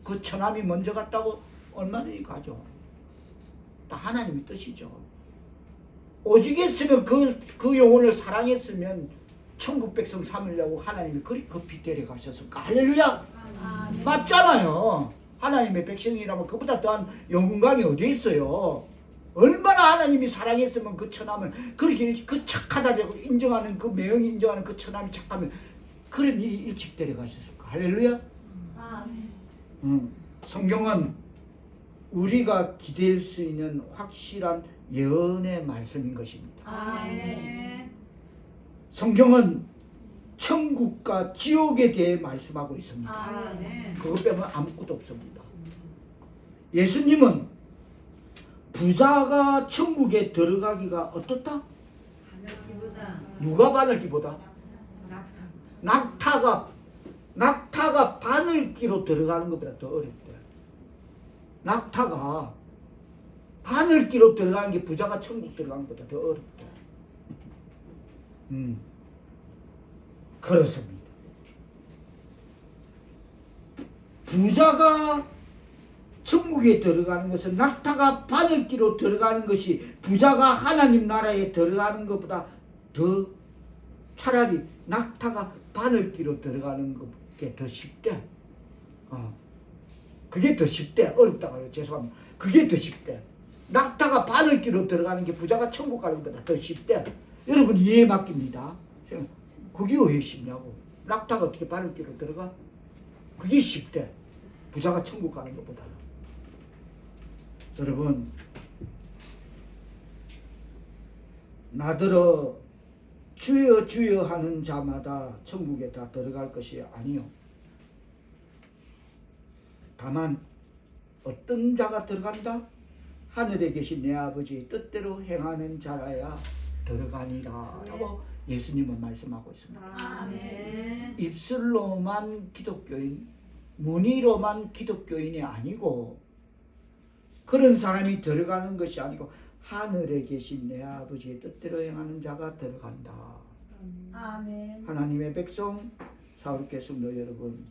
그 처남이 먼저 갔다고 얼마든지 가죠. 다 하나님의 뜻이죠. 오직했으면 그 영혼을 사랑했으면 천국 백성 삼으려고 하나님이 그리 급히 데려가셨을까. 할렐루야. 아멘. 맞잖아요. 하나님의 백성이라면 그보다 더한 영광이 어디 있어요. 얼마나 하나님이 사랑했으면 그 처남을 그렇게 그 착하다고 인정하는, 그 매형이 인정하는 그 처남이 착하면 그래 미리 일찍 데려가셨을까. 할렐루야. 아멘. 성경은 우리가 기댈 수 있는 확실한 예언의 말씀인 것입니다. 아멘. 성경은 천국과 지옥에 대해 말씀하고 있습니다. 아멘. 그것 빼면 아무것도 없습니다. 예수님은 부자가 천국에 들어가기가 어떻다? 하늘기보다 누가 바늘기보다? 낙타가 바늘기로 들어가는 것보다 더 어렵대. 낙타가 바늘기로 들어가는 게 부자가 천국 들어가는 것보다 더 어렵대. 그렇습니다. 부자가 천국에 들어가는 것은 낙타가 바늘기로 들어가는 것이 부자가 하나님 나라에 들어가는 것보다 더, 차라리 낙타가 바늘기로 들어가는 게 더 쉽대. 그게 더 쉽대. 어렵다고 해요. 죄송합니다. 그게 더 쉽대. 낙타가 바늘기로 들어가는 게 부자가 천국 가는 것보다 더 쉽대. 여러분 이해 맡깁니다. 그게 왜 쉽냐고. 낙타가 어떻게 바늘기로 들어가? 그게 쉽대. 부자가 천국 가는 것보다는. 여러분, 나더러 주여 주여 하는 자마다 천국에 다 들어갈 것이 아니요. 다만 어떤 자가 들어간다? 하늘에 계신 내 아버지 뜻대로 행하는 자라야 들어가니라 라고 예수님은 말씀하고 있습니다. 아멘. 입술로만 기독교인, 문의로만 기독교인이 아니고 그런 사람이 들어가는 것이 아니고 하늘에 계신 내 아버지의 뜻대로 행하는 자가 들어간다. 아멘. 하나님의 백성 사울교 성도 여러분,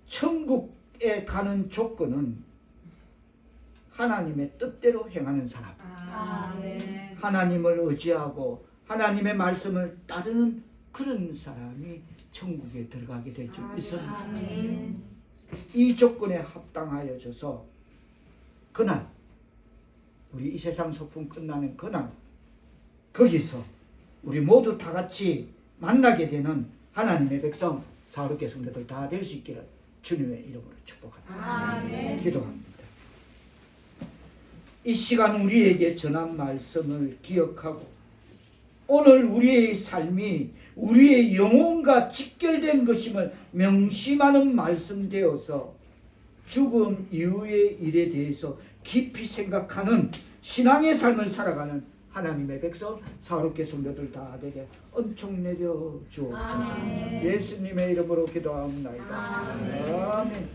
천국에 가는 조건은 하나님의 뜻대로 행하는 사람, 아멘. 하나님을 의지하고 하나님의 말씀을 따르는 그런 사람이 천국에 들어가게 될 줄 믿습니다. 아멘. 이 조건에 합당하여져서 그날, 우리 이 세상 소풍 끝나는 그날, 거기서 우리 모두 다 같이 만나게 되는 하나님의 백성 사울교회 성도들 다 될 수 있기를 주님의 이름으로 축복합니다. 아멘. 기도합니다. 이 시간 우리에게 전한 말씀을 기억하고 오늘 우리의 삶이 우리의 영혼과 직결된 것임을 명심하는 말씀 되어서 죽음 이후의 일에 대해서 깊이 생각하는 신앙의 삶을 살아가는 하나님의 백성 사울교회 성도들 다 되게 은총 내려 주옵소서. 아멘. 예수님의 이름으로 기도합니다. 아멘. 아멘.